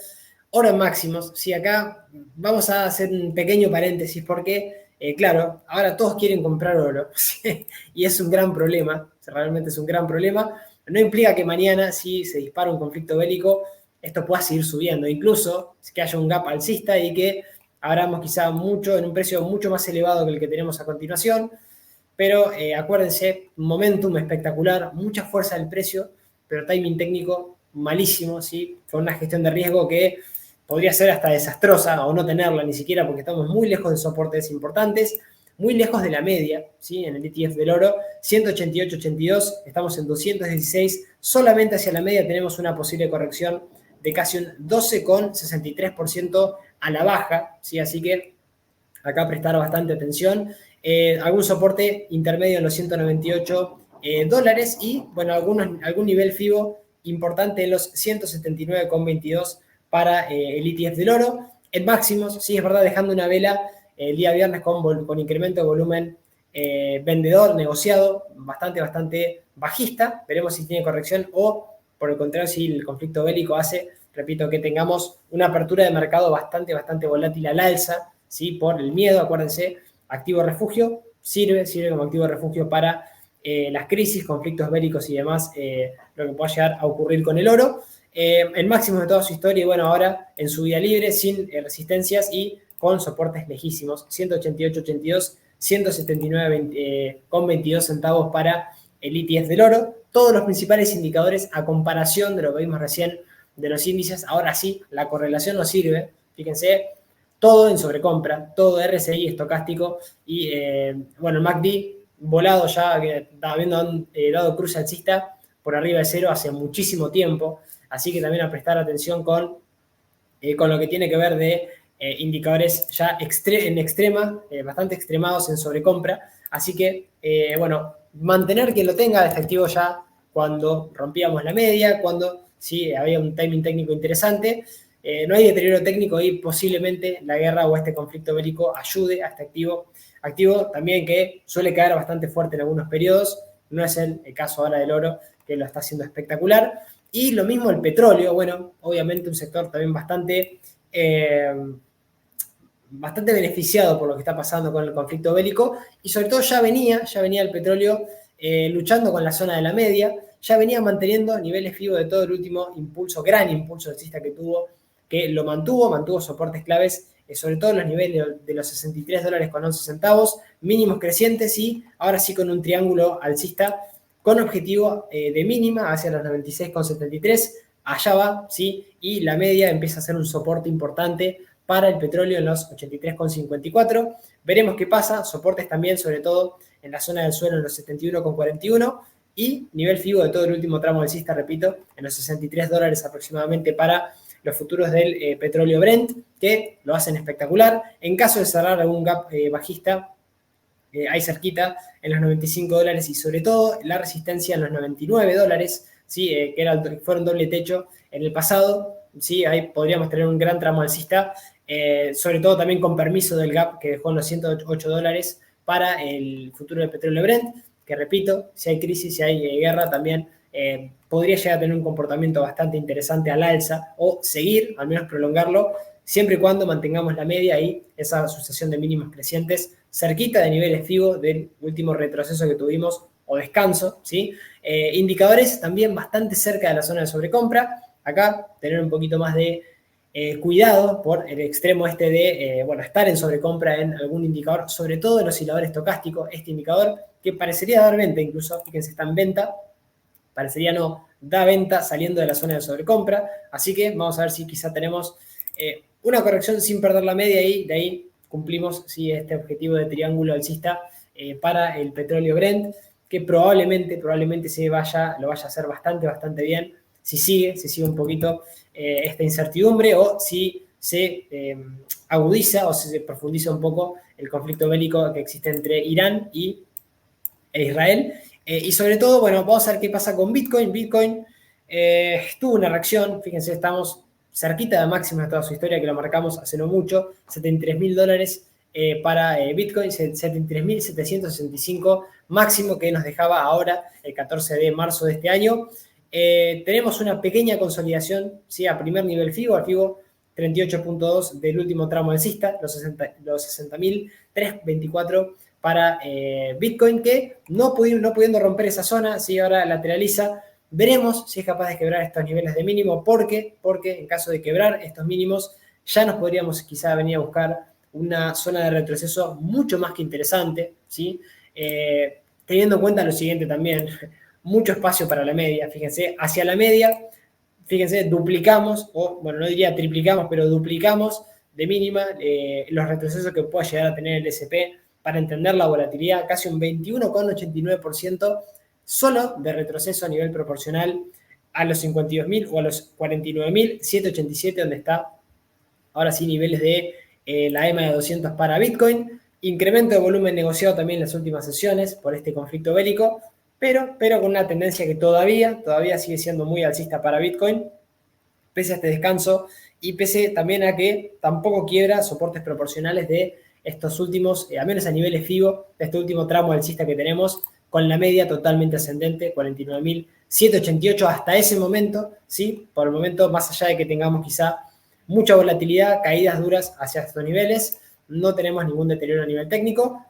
en máximos. Sí, acá vamos a hacer un pequeño paréntesis porque, claro, ahora todos quieren comprar oro, ¿sí? Y es un gran problema, realmente es un gran problema. No implica que mañana, si se dispara un conflicto bélico, esto pueda seguir subiendo, incluso que haya un gap alcista y que abramos quizá en un precio mucho más elevado que el que tenemos a continuación. Pero acuérdense, momentum espectacular, mucha fuerza del precio, pero timing técnico malísimo, ¿sí? Fue una gestión de riesgo que podría ser hasta desastrosa o no tenerla ni siquiera, porque estamos muy lejos de soportes importantes, muy lejos de la media, ¿sí? En el ETF del oro, 188.82, estamos en 216, solamente hacia la media tenemos una posible corrección de casi un 12,63% a la baja, ¿sí? Así que acá prestar bastante atención. Algún soporte intermedio en los 198 dólares y, algún nivel FIBO importante en los 179,22 para el ETF del oro. En máximos, sí, es verdad, dejando una vela el día viernes con incremento de volumen vendedor negociado, bastante bajista. Veremos si tiene corrección o, por el contrario, si el conflicto bélico hace, repito, que tengamos una apertura de mercado bastante volátil al alza, ¿sí? Por el miedo. Acuérdense, activo refugio sirve como activo refugio para las crisis, conflictos bélicos y demás, lo que pueda llegar a ocurrir con el oro. En máximos de toda su historia, y ahora en subida libre, sin resistencias y con soportes lejísimos, 188.82, 179,22 centavos para el ETF del oro. Todos los principales indicadores a comparación de lo que vimos recién de los índices, ahora sí, la correlación nos sirve, fíjense, todo en sobrecompra, todo RSI estocástico y, el MACD volado ya, habiendo dado cruce alcista por arriba de cero hace muchísimo tiempo, así que también a prestar atención con lo que tiene que ver de indicadores ya bastante extremados en sobrecompra, así que, mantener quien lo tenga efectivo ya cuando rompíamos la media, cuando sí había un timing técnico interesante. No hay deterioro técnico y posiblemente la guerra o este conflicto bélico ayude a este activo también, que suele caer bastante fuerte en algunos periodos. No es el caso ahora del oro, que lo está haciendo espectacular. Y lo mismo el petróleo, obviamente un sector también bastante beneficiado por lo que está pasando con el conflicto bélico, y sobre todo ya venía el petróleo luchando con la zona de la media, ya venía manteniendo niveles FIBO de todo el último gran impulso alcista que tuvo, que lo mantuvo soportes claves, sobre todo en los niveles de los 63 dólares con 11 centavos, mínimos crecientes, y ahora sí con un triángulo alcista con objetivo de mínima hacia los 96,73, allá va, ¿sí? Y la media empieza a ser un soporte importante para el petróleo en los 83,54. Veremos qué pasa, soportes también, sobre todo en la zona del suelo en los 71,41 y nivel FIBO de todo el último tramo alcista, repito, en los $63 aproximadamente para los futuros del petróleo Brent, que lo hacen espectacular. En caso de cerrar algún gap bajista, ahí cerquita en los $95 y sobre todo la resistencia en los $99, ¿sí? Que fueron doble techo en el pasado, ¿sí? Ahí podríamos tener un gran tramo alcista, sobre todo también con permiso del gap que dejó en los $108 para el futuro del petróleo Brent, que repito, si hay crisis, si hay guerra también podría llegar a tener un comportamiento bastante interesante al alza o seguir, al menos prolongarlo, siempre y cuando mantengamos la media y esa sucesión de mínimos crecientes cerquita de niveles FIBO del último retroceso que tuvimos o descanso, ¿sí? Indicadores también bastante cerca de la zona de sobrecompra. Acá tener un poquito más de cuidado por el extremo este de estar en sobrecompra en algún indicador, sobre todo el oscilador estocástico, este indicador que parecería dar venta incluso, fíjense, está en venta, parecería no, da venta saliendo de la zona de sobrecompra, así que vamos a ver si quizá tenemos una corrección sin perder la media y de ahí cumplimos este objetivo de triángulo alcista para el petróleo Brent, que probablemente lo vaya a hacer bastante bien si sigue un poquito esta incertidumbre o si se agudiza o si se profundiza un poco el conflicto bélico que existe entre Irán e Israel. Y sobre todo, bueno, vamos a ver qué pasa con Bitcoin. Bitcoin tuvo una reacción, fíjense, estamos cerquita de máxima de toda su historia, que lo marcamos hace no mucho, $73.000 para Bitcoin, 73.765 máximo que nos dejaba ahora el 14 de marzo de este año. Tenemos una pequeña consolidación, ¿sí? A primer nivel FIBO, al FIBO 38.2 del último tramo alcista, los 60.324 para Bitcoin, que no pudiendo romper esa zona, ¿sí? Ahora lateraliza. Veremos si es capaz de quebrar estos niveles de mínimo, porque en caso de quebrar estos mínimos, ya nos podríamos quizá venir a buscar una zona de retroceso mucho más que interesante, ¿sí? Teniendo en cuenta lo siguiente también, mucho espacio para la media, fíjense, hacia la media, fíjense, duplicamos, o bueno, no diría triplicamos, pero duplicamos de mínima los retrocesos que pueda llegar a tener el S&P para entender la volatilidad, casi un 21,89% solo de retroceso a nivel proporcional a los 52.000 o a los 49.787, donde está ahora sí niveles de la EMA de 200 para Bitcoin. Incremento de volumen negociado también en las últimas sesiones por este conflicto bélico, pero con una tendencia que todavía sigue siendo muy alcista para Bitcoin, pese a este descanso y pese también a que tampoco quiebra soportes proporcionales de estos últimos, al menos a niveles FIBO, de este último tramo alcista que tenemos, con la media totalmente ascendente, 49.788 hasta ese momento, ¿sí? Por el momento, más allá de que tengamos quizá mucha volatilidad, caídas duras hacia estos niveles, no tenemos ningún deterioro a nivel técnico.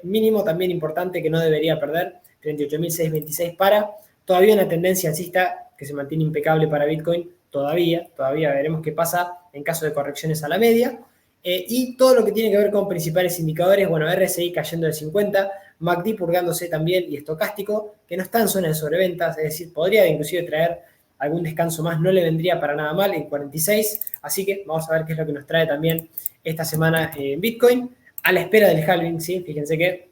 Mínimo también importante que no debería perder, 38.626 para, todavía una tendencia alcista que se mantiene impecable para Bitcoin, todavía veremos qué pasa en caso de correcciones a la media. Y todo lo que tiene que ver con principales indicadores, bueno, RSI cayendo de 50, MACD purgándose también y estocástico, que no está en zona de sobreventas, es decir, podría inclusive traer algún descanso más, no le vendría para nada mal en 46, así que vamos a ver qué es lo que nos trae también esta semana en Bitcoin, a la espera del halving, ¿sí? Fíjense que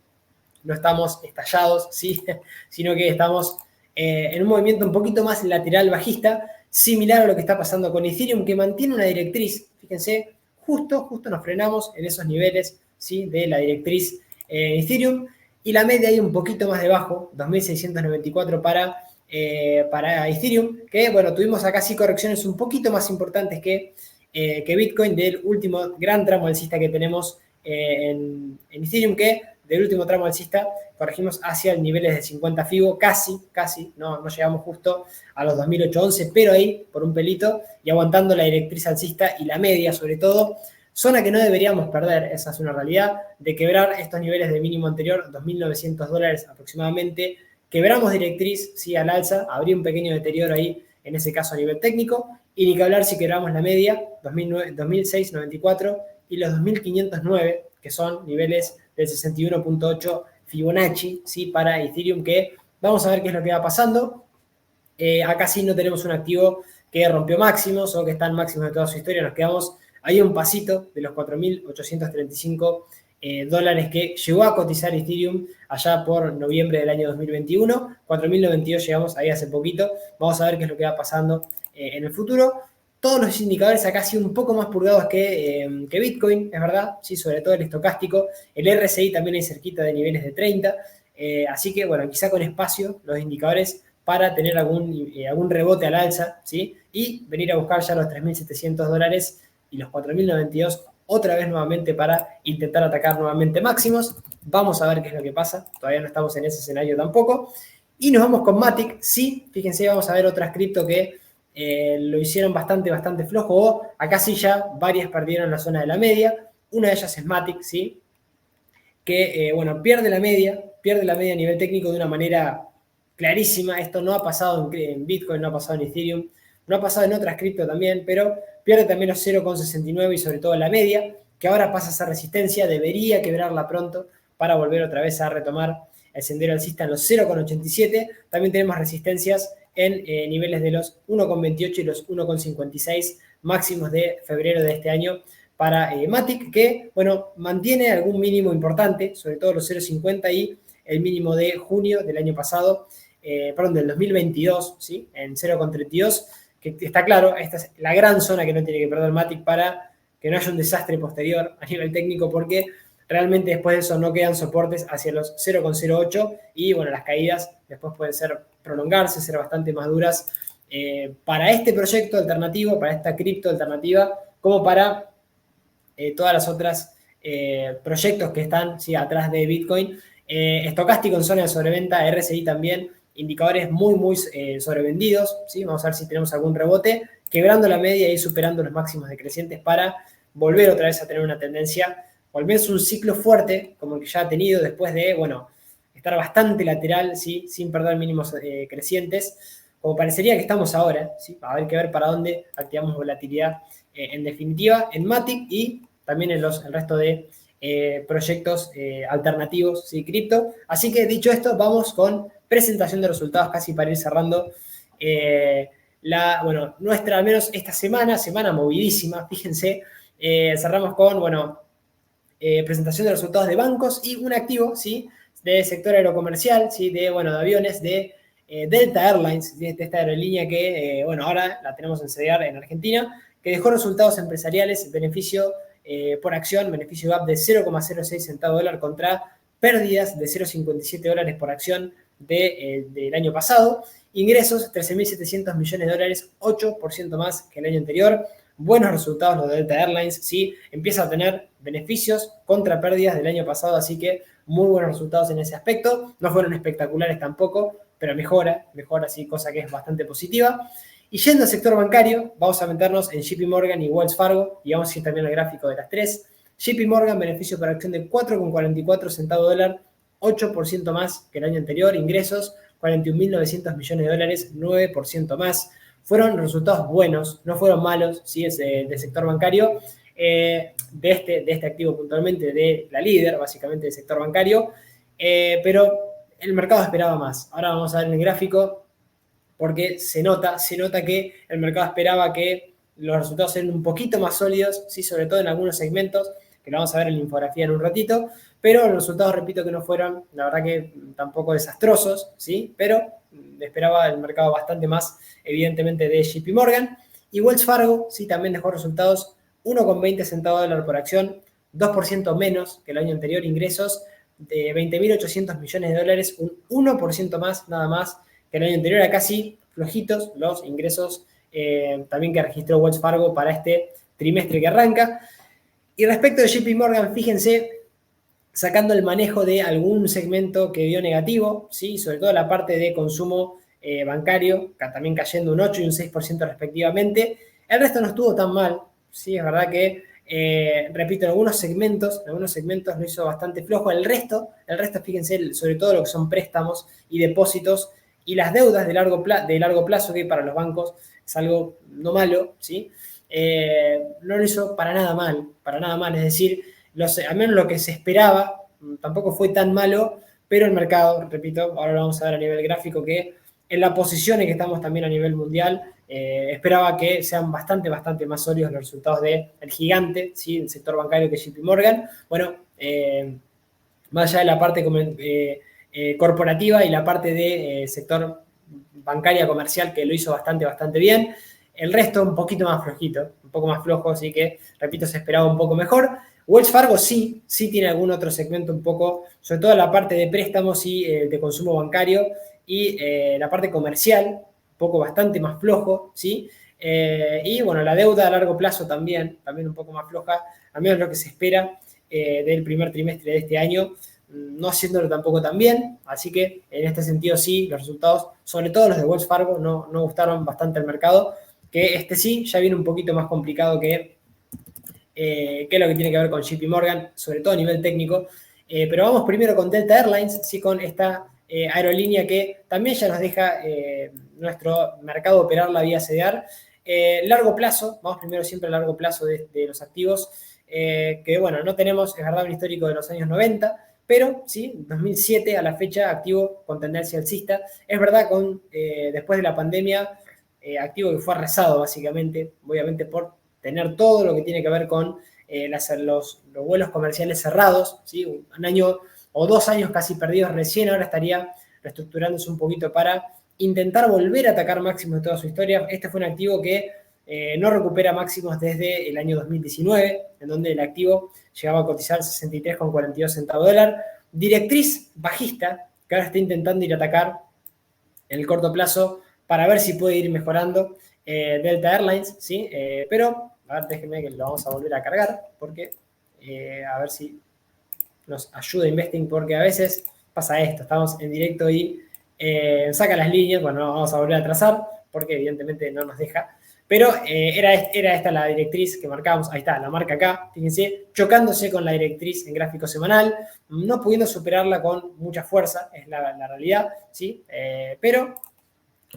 no estamos estallados, ¿sí? Sino que estamos en un movimiento un poquito más lateral bajista, similar a lo que está pasando con Ethereum, que mantiene una directriz, fíjense, justo nos frenamos en esos niveles, ¿sí? De la directriz Ethereum, y la media ahí un poquito más debajo, 2.694 para Ethereum, que bueno, tuvimos acá sí correcciones un poquito más importantes que Bitcoin del último gran tramo alcista que tenemos en Ethereum, que del último tramo alcista corregimos hacia niveles de 50 FIBO, casi, no llegamos justo a los 2.811, pero ahí por un pelito y aguantando la directriz alcista y la media sobre todo, zona que no deberíamos perder, esa es una realidad, de quebrar estos niveles de mínimo anterior, $2.900 aproximadamente. Quebramos directriz, sí, al alza, habría un pequeño deterioro ahí, en ese caso a nivel técnico, y ni que hablar si quebramos la media, 2.694 y los 2.509, que son niveles del 61.8 Fibonacci, ¿sí? Para Ethereum, que Vamos a ver qué es lo que va pasando. Acá sí no tenemos un activo que rompió máximos o que está en máximos de toda su historia. Nos quedamos ahí un pasito de los 4.835 dólares que llegó a cotizar Ethereum allá por noviembre del año 2021. 4.092 llegamos ahí hace poquito. Vamos a ver qué es lo que va pasando en el futuro. Todos los indicadores acá sí un poco más purgados que Bitcoin, es verdad, sí, sobre todo el estocástico. El RSI también hay cerquita de niveles de 30. Así que, bueno, quizá con espacio los indicadores para tener algún rebote al alza, ¿sí? Y venir a buscar ya los 3.700 dólares y los 4.092 otra vez nuevamente para intentar atacar nuevamente máximos. Vamos a ver qué es lo que pasa. Todavía no estamos en ese escenario tampoco. Y nos vamos con Matic. Sí, fíjense, vamos a ver otras cripto que lo hicieron bastante flojo. O acá sí ya varias perdieron la zona de la media. Una de ellas es Matic, ¿sí? Que, bueno, pierde la media a nivel técnico de una manera clarísima. Esto no ha pasado en Bitcoin, no ha pasado en Ethereum, no ha pasado en otras cripto también, pero pierde también los 0,69 y sobre todo la media, que ahora pasa a ser resistencia, debería quebrarla pronto para volver otra vez a retomar el sendero alcista en los 0,87. También tenemos resistencias en niveles de los 1,28 y los 1,56 máximos de febrero de este año para Matic, que, bueno, mantiene algún mínimo importante, sobre todo los 0,50 y el mínimo de junio del año pasado, perdón, del 2022, ¿sí? En 0,32, que está claro, esta es la gran zona que no tiene que perder Matic para que no haya un desastre posterior a nivel técnico, porque realmente después de eso no quedan soportes hacia los 0,08 y, bueno, las caídas después pueden prolongarse, ser bastante más duras para este proyecto alternativo, para esta cripto alternativa, como para todas las otras proyectos que están, ¿sí?, atrás de Bitcoin. Estocástico en zona de sobreventa, RSI también, indicadores muy sobrevendidos, ¿sí? Vamos a ver si tenemos algún rebote, quebrando la media y superando los máximos decrecientes para volver otra vez a tener una tendencia, o al menos un ciclo fuerte, como el que ya ha tenido después de, bueno, estar bastante lateral, ¿sí?, sin perder mínimos crecientes, como parecería que estamos ahora, ¿sí? Va a haber que ver para dónde activamos volatilidad en definitiva en Matic y también en el resto de proyectos alternativos, ¿sí?, cripto. Así que dicho esto, vamos con presentación de resultados casi para ir cerrando bueno, nuestra, al menos esta semana movidísima, fíjense, cerramos con, bueno, presentación de resultados de bancos y un activo, ¿sí?, de sector aerocomercial, ¿sí?, de, bueno, de aviones, de Delta Airlines, de esta aerolínea que, bueno, ahora la tenemos en sede en Argentina, que dejó resultados empresariales, beneficio por acción, beneficio GAP de 0,06 centavos de dólar contra pérdidas de 0,57 dólares por acción del año pasado. Ingresos, 13.700 millones de dólares, 8% más que el año anterior. Buenos resultados los de Delta Airlines, sí, empieza a tener beneficios contra pérdidas del año pasado, así que muy buenos resultados en ese aspecto. No fueron espectaculares tampoco, pero mejora, sí, cosa que es bastante positiva. Y yendo al sector bancario, vamos a meternos en JP Morgan y Wells Fargo, y vamos a ir también al gráfico de las tres. JP Morgan, beneficio por acción de 4,44 centavos de dólar, 8% más que el año anterior. Ingresos, 41.900 millones de dólares, 9% más. Fueron resultados buenos, no fueron malos, ¿sí?, es del sector bancario, de este activo puntualmente, de la líder, básicamente, del sector bancario, pero el mercado esperaba más. Ahora vamos a ver en el gráfico, porque se nota que el mercado esperaba que los resultados sean un poquito más sólidos, ¿sí?, sobre todo en algunos segmentos, que lo vamos a ver en la infografía en un ratito, pero los resultados, repito, que no fueron, la verdad que tampoco desastrosos, ¿sí?, pero esperaba el mercado bastante más, evidentemente, de JP Morgan. Y Wells Fargo, sí, también dejó resultados 1,20 centavos de dólar por acción, 2% menos que el año anterior. Ingresos de 20.800 millones de dólares, un 1% más, nada más, que el año anterior. A casi flojitos los ingresos también que registró Wells Fargo para este trimestre que arranca. Y respecto de JP Morgan, fíjense, sacando el manejo de algún segmento que dio negativo, ¿sí?, sobre todo la parte de consumo bancario, también cayendo un 8 y un 6% respectivamente. El resto no estuvo tan mal, ¿sí? Es verdad que, repito, en algunos segmentos lo hizo bastante flojo. El resto, fíjense, sobre todo lo que son préstamos y depósitos y las deudas de largo plazo, que para los bancos es algo no malo, ¿sí? No lo hizo para nada mal, es decir, al menos lo que se esperaba, tampoco fue tan malo, pero el mercado, repito, ahora lo vamos a ver a nivel gráfico, que en la posición en que estamos también a nivel mundial, esperaba que sean bastante más sólidos los resultados del gigante, ¿sí? El sector bancario que es JP Morgan. Bueno, más allá de la parte corporativa y la parte de sector bancaria comercial, que lo hizo bastante bien. El resto un poquito más flojito, un poco más flojo, así que, repito, se esperaba un poco mejor. Wells Fargo sí tiene algún otro segmento un poco, sobre todo la parte de préstamos y de consumo bancario y la parte comercial, un poco bastante más flojo, ¿sí? Y bueno, la deuda a largo plazo también un poco más floja, al menos lo que se espera del primer trimestre de este año, no haciéndolo tampoco tan bien, así que en este sentido sí, los resultados, sobre todo los de Wells Fargo, no gustaron bastante al mercado, que este sí ya viene un poquito más complicado que lo que tiene que ver con JP Morgan, sobre todo a nivel técnico. Pero vamos primero con Delta Airlines, sí, con esta aerolínea que también ya nos deja nuestro mercado operar la vía CDR. Largo plazo, vamos primero siempre a largo plazo de los activos, que bueno, no tenemos, es verdad, un histórico de los años 90, pero sí, 2007 a la fecha activo con tendencia alcista. Es verdad, después de la pandemia, activo que fue arrasado básicamente, obviamente por tener todo lo que tiene que ver con los vuelos comerciales cerrados, ¿sí? Un año o 2 años casi perdidos recién, ahora estaría reestructurándose un poquito para intentar volver a atacar máximos de toda su historia. Este fue un activo que no recupera máximos desde el año 2019, en donde el activo llegaba a cotizar 63,42 centavos de dólar. Directriz bajista, que ahora está intentando ir a atacar en el corto plazo para ver si puede ir mejorando Delta Airlines, ¿sí? Pero, a ver, déjenme que lo vamos a volver a cargar, porque a ver si nos ayuda Investing, porque a veces pasa esto, estamos en directo y saca las líneas, bueno, vamos a volver a trazar, porque evidentemente no nos deja, pero era esta la directriz que marcábamos, ahí está, la marca acá, fíjense, chocándose con la directriz en gráfico semanal, no pudiendo superarla con mucha fuerza, es la realidad, ¿sí? Pero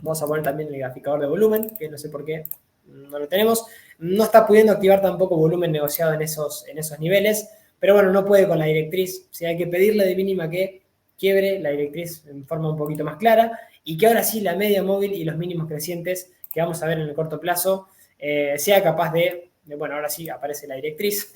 vamos a poner también el graficador de volumen, que no sé por qué no lo tenemos. No está pudiendo activar tampoco volumen negociado en esos niveles, pero bueno, no puede con la directriz. O sea, hay que pedirle de mínima que quiebre la directriz en forma un poquito más clara y que ahora sí la media móvil y los mínimos crecientes que vamos a ver en el corto plazo sea capaz bueno, ahora sí aparece la directriz,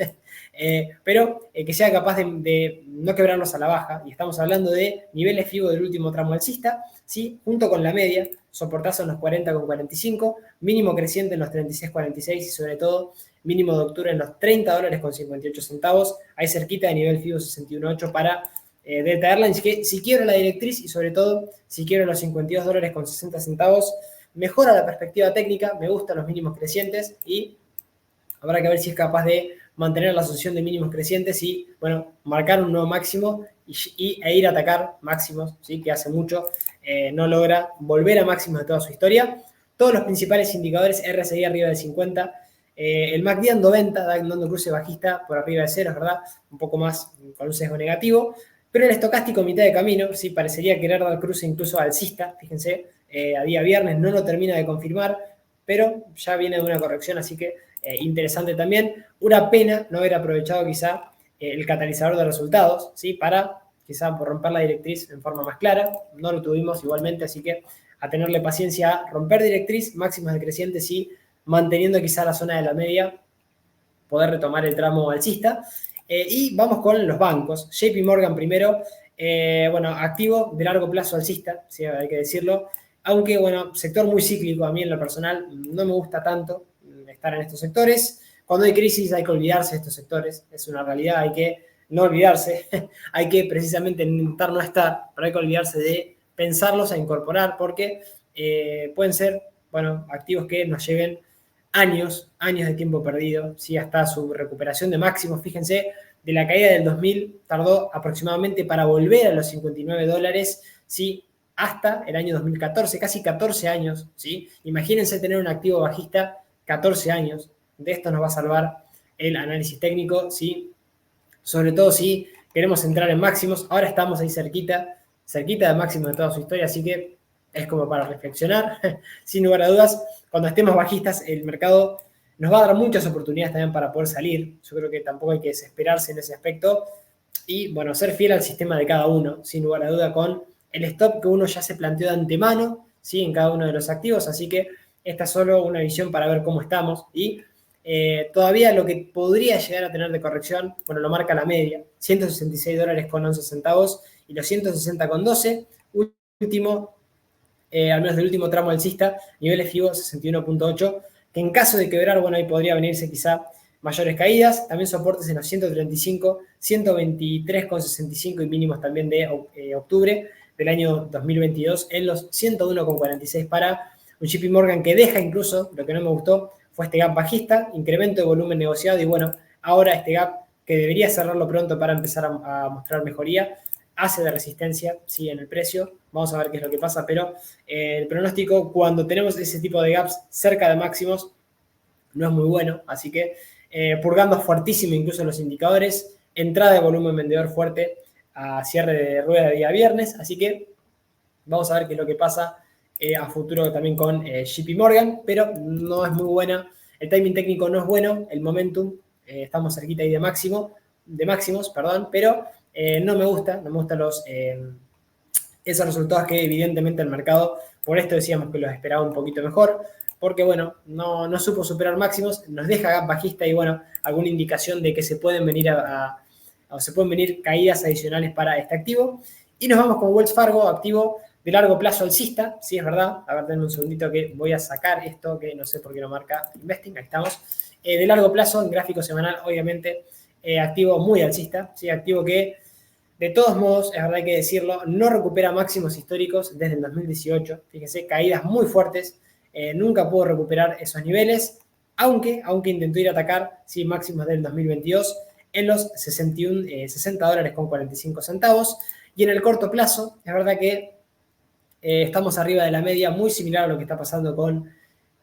pero que sea capaz de no quebrarnos a la baja. Y estamos hablando de niveles FIBO del último tramo alcista, ¿sí? Junto con la media, soportazo en los 40,45, mínimo creciente en los 36,46 y sobre todo mínimo de octubre en los 30 dólares con 58 centavos, ahí cerquita de nivel FIBO 61.8 para Delta Airlines, que si quiero la directriz y sobre todo si quiero los 52 dólares con 60 centavos, mejora la perspectiva técnica, me gustan los mínimos crecientes y habrá que ver si es capaz de mantener la asociación de mínimos crecientes y, bueno, marcar un nuevo máximo e ir a atacar máximos, ¿sí? Que hace mucho no logra volver a máximos de toda su historia. Todos los principales indicadores RSI arriba de 50, el MACD en 90, dando cruce bajista por arriba de 0, es verdad, un poco más con un sesgo negativo, pero el estocástico mitad de camino, sí, parecería querer dar cruce incluso alcista, fíjense, a día viernes no lo termina de confirmar, pero ya viene de una corrección, así que interesante también. Una pena no haber aprovechado quizá el catalizador de resultados, ¿sí? Para quizá por romper la directriz en forma más clara. No lo tuvimos igualmente, así que a tenerle paciencia a romper directriz, máximas decrecientes y manteniendo quizá la zona de la media, poder retomar el tramo alcista. Y vamos con los bancos. JP Morgan primero, bueno, activo de largo plazo alcista, ¿sí? Hay que decirlo. Aunque, bueno, sector muy cíclico, a mí en lo personal no me gusta tanto estar en estos sectores. Cuando hay crisis hay que olvidarse de estos sectores, es una realidad, hay que no olvidarse, hay que precisamente intentar no estar, pero hay que olvidarse de pensarlos a incorporar porque pueden ser, bueno, activos que nos lleven años de tiempo perdido, ¿sí? Hasta su recuperación de máximos, fíjense, de la caída del 2000 tardó aproximadamente para volver a los 59 dólares, ¿sí? Hasta el año 2014, casi 14 años, ¿sí? Imagínense tener un activo bajista 14 años, de esto nos va a salvar el análisis técnico, ¿sí? Sobre todo si queremos entrar en máximos, ahora estamos ahí cerquita de máximos de toda su historia, así que es como para reflexionar, sin lugar a dudas, cuando estemos bajistas el mercado nos va a dar muchas oportunidades también para poder salir, yo creo que tampoco hay que desesperarse en ese aspecto, y, bueno, ser fiel al sistema de cada uno, sin lugar a duda, con el stop que uno ya se planteó de antemano, ¿sí? En cada uno de los activos, así que esta es solo una visión para ver cómo estamos y todavía lo que podría llegar a tener de corrección, bueno, lo marca la media, $166,11 y los 160,12, último, al menos del último tramo alcista, niveles FIBO 61,8, que en caso de quebrar, bueno, ahí podría venirse quizá mayores caídas, también soportes en los 135, 123,65 y mínimos también de octubre del año 2022 en los 101,46 para un JP Morgan que deja incluso, lo que no me gustó, fue este gap bajista, incremento de volumen negociado y bueno, ahora este gap que debería cerrarlo pronto para empezar a mostrar mejoría, hace de resistencia, sí, en el precio. Vamos a ver qué es lo que pasa, pero el pronóstico cuando tenemos ese tipo de gaps cerca de máximos no es muy bueno, así que purgando fuertísimo incluso los indicadores, entrada de volumen vendedor fuerte a cierre de rueda de día viernes, así que vamos a ver qué es lo que pasa a futuro también con JP Morgan, pero no es muy buena, el timing técnico no es bueno, el momentum, estamos cerquita ahí de máximos, perdón, pero no me gustan esos resultados que evidentemente el mercado, por esto decíamos que los esperaba un poquito mejor, porque bueno, no supo superar máximos, nos deja gap bajista y bueno, alguna indicación de que se pueden venir o se pueden venir caídas adicionales para este activo. Y nos vamos con Wells Fargo, activo de largo plazo alcista, sí es verdad, a ver, denme un segundito que voy a sacar esto, que no sé por qué no marca Investing, ahí estamos. De largo plazo, en gráfico semanal, obviamente, activo muy alcista, sí, activo que de todos modos, es verdad hay que decirlo, no recupera máximos históricos desde el 2018. Fíjense, caídas muy fuertes. Nunca pudo recuperar esos niveles, aunque intentó ir a atacar sí, máximos del 2022 en los 60 dólares con 45 centavos. Y en el corto plazo, es verdad que estamos arriba de la media, muy similar a lo que está pasando con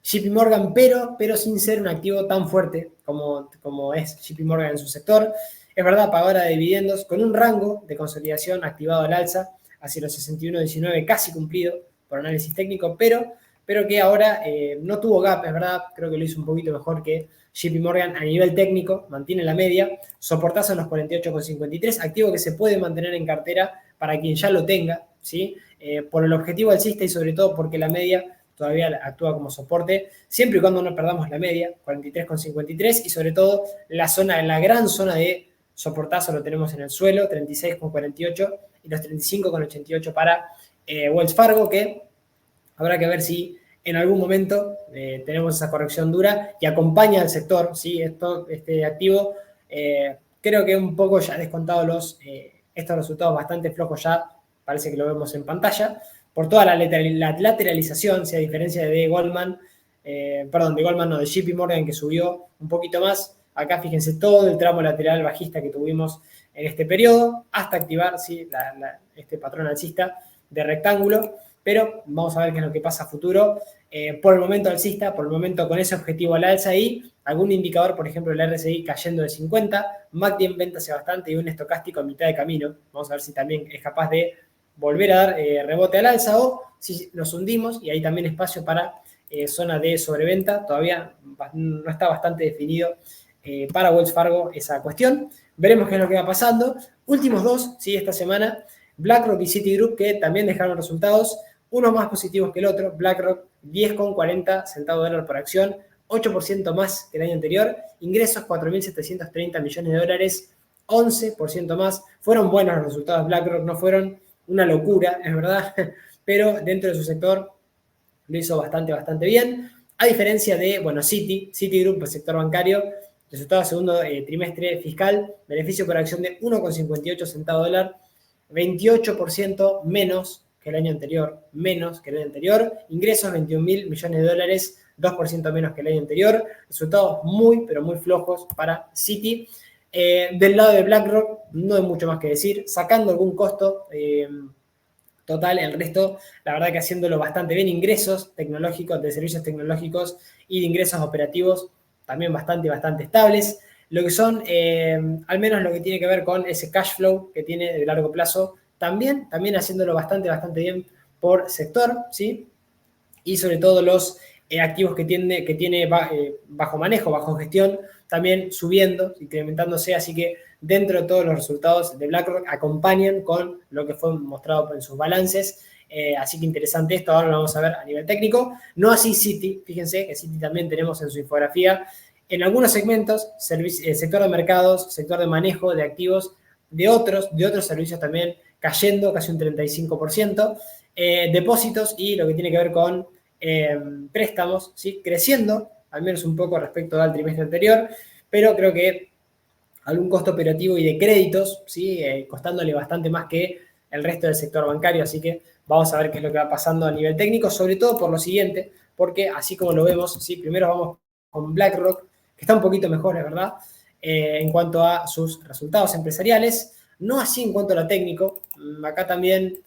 JP Morgan, pero sin ser un activo tan fuerte como es JP Morgan en su sector. Es verdad, pagadora de dividendos con un rango de consolidación activado al alza hacia los 61,19 casi cumplido por análisis técnico, pero que ahora no tuvo gap, es verdad, creo que lo hizo un poquito mejor que JP Morgan a nivel técnico, mantiene la media, soportazo en los 48,53, activo que se puede mantener en cartera para quien ya lo tenga, ¿sí? Por el objetivo alcista y sobre todo porque la media todavía actúa como soporte, siempre y cuando no perdamos la media, 43,53, y sobre todo la gran zona de soportazo lo tenemos en el suelo, 36,48 y los 35,88 para Wells Fargo, que habrá que ver si en algún momento tenemos esa corrección dura y acompaña al sector, ¿sí? Este activo, creo que un poco ya descontado estos resultados bastante flojos ya, parece que lo vemos en pantalla, por toda la lateralización, si a diferencia de Goldman, de Goldman no, de JP Morgan que subió un poquito más, acá fíjense todo el tramo lateral bajista que tuvimos en este periodo, hasta activar ¿sí? este patrón alcista de rectángulo, pero vamos a ver qué es lo que pasa a futuro. Por el momento alcista, por el momento con ese objetivo al alza y algún indicador, por ejemplo el RSI cayendo de 50, MACD en venta hace bastante y un estocástico a mitad de camino. Vamos a ver si también es capaz de volver a dar rebote al alza o si nos hundimos y hay también espacio para zona de sobreventa. Todavía no está bastante definido para Wells Fargo esa cuestión. Veremos qué es lo que va pasando. Últimos dos, ¿sí? Esta semana, BlackRock y Citigroup que también dejaron resultados, uno más positivos que el otro. BlackRock 10,40 centavos de dólar por acción, 8% más que el año anterior, ingresos 4.730 millones de dólares, 11% más. Fueron buenos los resultados de BlackRock, no fueron una locura, es verdad, pero dentro de su sector lo hizo bastante bien. A diferencia de, Citigroup, el sector bancario, resultado segundo trimestre fiscal, beneficio por acción de 1,58 centavos de dólar, 28% menos que el año anterior, ingresos 21.000 millones de dólares, 2% menos que el año anterior, resultados muy, pero muy flojos para Citi. Del lado de BlackRock no hay mucho más que decir, sacando algún costo total, el resto, la verdad que haciéndolo bastante bien, ingresos tecnológicos, de servicios tecnológicos y de ingresos operativos también bastante estables. Lo que son, al menos lo que tiene que ver con ese cash flow que tiene de largo plazo, también haciéndolo bastante bien por sector, ¿sí? Y sobre todo los activos que tiene bajo manejo, bajo gestión, también subiendo, incrementándose, así que dentro de todos los resultados de BlackRock acompañan con lo que fue mostrado en sus balances. Así que interesante esto, ahora lo vamos a ver a nivel técnico. No así Citi, fíjense que Citi también tenemos en su infografía en algunos segmentos, sector de mercados, sector de manejo de activos, de otros servicios también cayendo casi un 35%, depósitos y lo que tiene que ver con préstamos, ¿sí? Creciendo, al menos un poco respecto al trimestre anterior, pero creo que algún costo operativo y de créditos, ¿sí? Costándole bastante más que el resto del sector bancario, así que vamos a ver qué es lo que va pasando a nivel técnico, sobre todo por lo siguiente, porque así como lo vemos, ¿sí? Primero vamos con BlackRock, que está un poquito mejor, es verdad, en cuanto a sus resultados empresariales, no así en cuanto a lo técnico. Acá también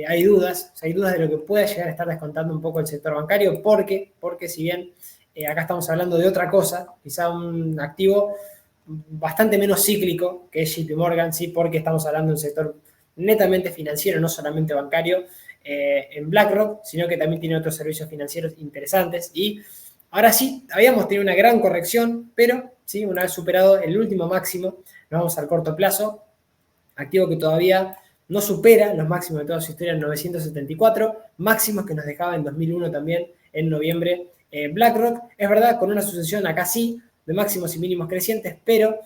hay dudas de lo que pueda llegar a estar descontando un poco el sector bancario, porque si bien acá estamos hablando de otra cosa, quizá un activo bastante menos cíclico que es JP Morgan, ¿sí? Porque estamos hablando de un sector netamente financiero, no solamente bancario, en BlackRock, sino que también tiene otros servicios financieros interesantes. Y ahora sí, habíamos tenido una gran corrección, pero ¿sí? Una vez superado el último máximo, nos vamos al corto plazo, activo que todavía no supera los máximos de toda su historia en 974, máximos que nos dejaba en 2001 también, en noviembre, BlackRock. Es verdad, con una sucesión acá sí, de máximos y mínimos crecientes, pero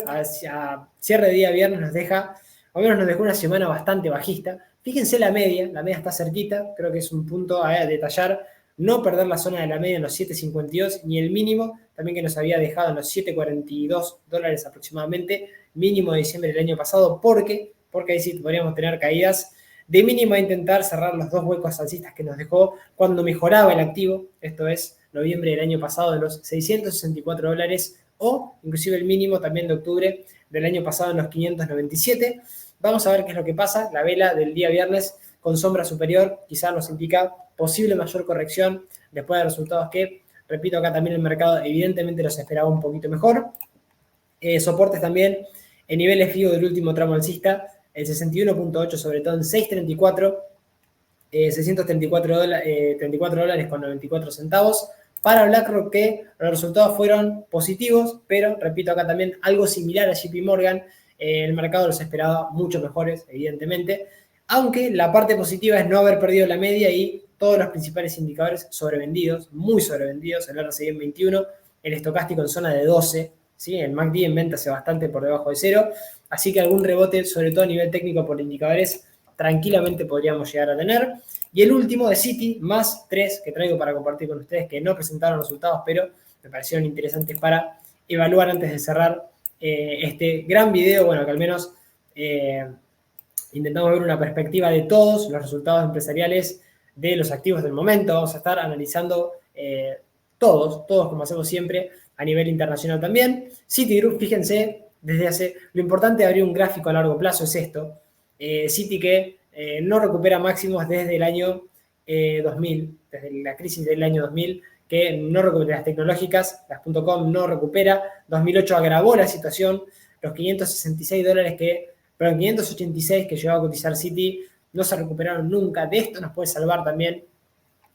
hacia cierre de día viernes nos deja, o menos nos dejó una semana bastante bajista. Fíjense la media está cerquita, creo que es un punto a detallar, no perder la zona de la media en los 7.52, ni el mínimo, también que nos había dejado en los 7.42 dólares aproximadamente, mínimo de diciembre del año pasado, porque ahí sí podríamos tener caídas de mínimo a intentar cerrar los dos huecos alcistas que nos dejó cuando mejoraba el activo, esto es noviembre del año pasado de los 664 dólares o inclusive el mínimo también de octubre del año pasado en los 597. Vamos a ver qué es lo que pasa. La vela del día viernes con sombra superior quizás nos indica posible mayor corrección después de resultados que, repito, acá también el mercado evidentemente los esperaba un poquito mejor. Soportes también en niveles FIBO del último tramo alcista, el 61.8 sobre todo en 634, 634 dólares con 94 centavos. Para BlackRock que los resultados fueron positivos, pero repito acá también algo similar a JP Morgan, el mercado los esperaba mucho mejores, evidentemente, aunque la parte positiva es no haber perdido la media y todos los principales indicadores sobrevendidos, muy sobrevendidos, el RSI en 21, el estocástico en zona de 12, ¿sí? El MACD en venta hace bastante por debajo de cero, así que algún rebote, sobre todo a nivel técnico por indicadores, tranquilamente podríamos llegar a tener. Y el último de Citi, más 3 que traigo para compartir con ustedes, que no presentaron resultados, pero me parecieron interesantes para evaluar antes de cerrar este gran video, bueno, que al menos intentamos ver una perspectiva de todos los resultados empresariales de los activos del momento. Vamos a estar analizando todos como hacemos siempre, a nivel internacional también. Citigroup, fíjense, lo importante de abrir un gráfico a largo plazo es esto. Citi que no recupera máximos desde el año 2000, desde la crisis del año 2000, que no recupera las tecnológicas, las .com no recupera. 2008 agravó la situación, los 566 dólares perdón, 586 que llegó a cotizar Citi no se recuperaron nunca. De esto nos puede salvar también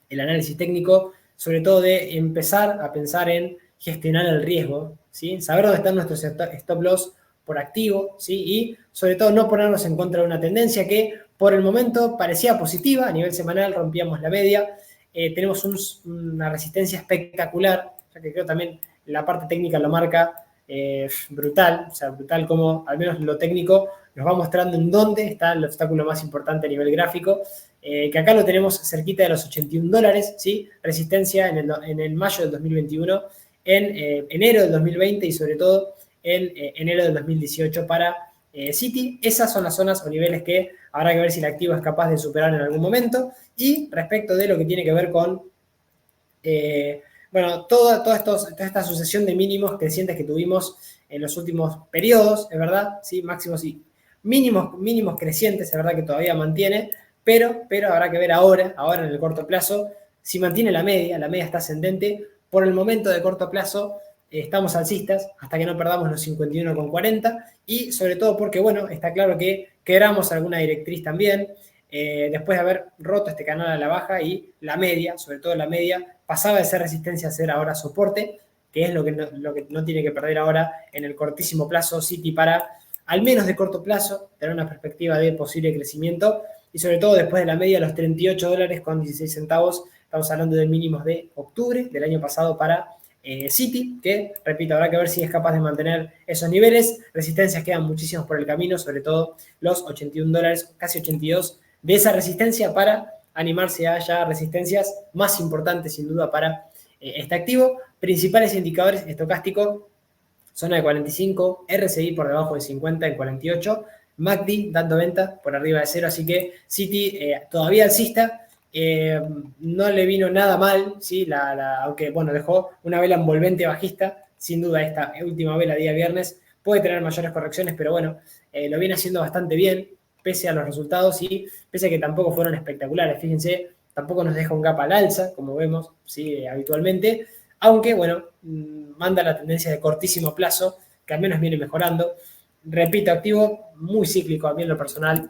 el análisis técnico, sobre todo de empezar a pensar en gestionar el riesgo, ¿sí? Saber dónde están nuestros stop loss por activo, ¿sí? Y sobre todo no ponernos en contra de una tendencia que por el momento parecía positiva, a nivel semanal rompíamos la media, tenemos una resistencia espectacular, ya que creo también la parte técnica lo marca brutal, o sea, brutal como al menos lo técnico nos va mostrando en dónde está el obstáculo más importante a nivel gráfico, que acá lo tenemos cerquita de los 81 dólares, ¿sí? Resistencia en el mayo del 2021, en enero del 2020 y sobre todo en enero del 2018 para Citi. Esas son las zonas o niveles que habrá que ver si el activo es capaz de superar en algún momento. Y respecto de lo que tiene que ver con bueno, toda esta sucesión de mínimos crecientes que tuvimos en los últimos periodos, es verdad, ¿sí? Máximos y mínimos crecientes, es verdad que todavía mantiene, pero habrá que ver ahora en el corto plazo, si mantiene la media está ascendente. Por el momento de corto plazo estamos alcistas hasta que no perdamos los 51,40 y sobre todo porque, bueno, está claro que quebramos alguna directriz también, después de haber roto este canal a la baja y la media, sobre todo la media, pasaba de ser resistencia a ser ahora soporte. que es lo que no tiene que perder ahora en el cortísimo plazo Citi para, al menos de corto plazo, tener una perspectiva de posible crecimiento y sobre todo después de la media de los $38 con 16 centavos, estamos hablando de mínimos de octubre del año pasado para Citi, que, repito, habrá que ver si es capaz de mantener esos niveles. Resistencias quedan muchísimos por el camino, sobre todo los $81, casi 82 de esa resistencia para animarse a ya resistencias más importantes, sin duda, para este activo. Principales indicadores estocástico, zona de 45, RSI por debajo de 50 en 48, MACD dando venta por arriba de 0, así que Citi todavía alcista. No le vino nada mal, ¿sí? Aunque bueno, dejó una vela envolvente bajista, sin duda esta última vela día viernes puede tener mayores correcciones, pero bueno, lo viene haciendo bastante bien, pese a los resultados y pese a que tampoco fueron espectaculares. Fíjense, tampoco nos deja un gap al alza, como vemos, ¿sí? Habitualmente, aunque bueno, manda la tendencia de cortísimo plazo, que al menos viene mejorando. Repito, activo muy cíclico a mí en lo personal.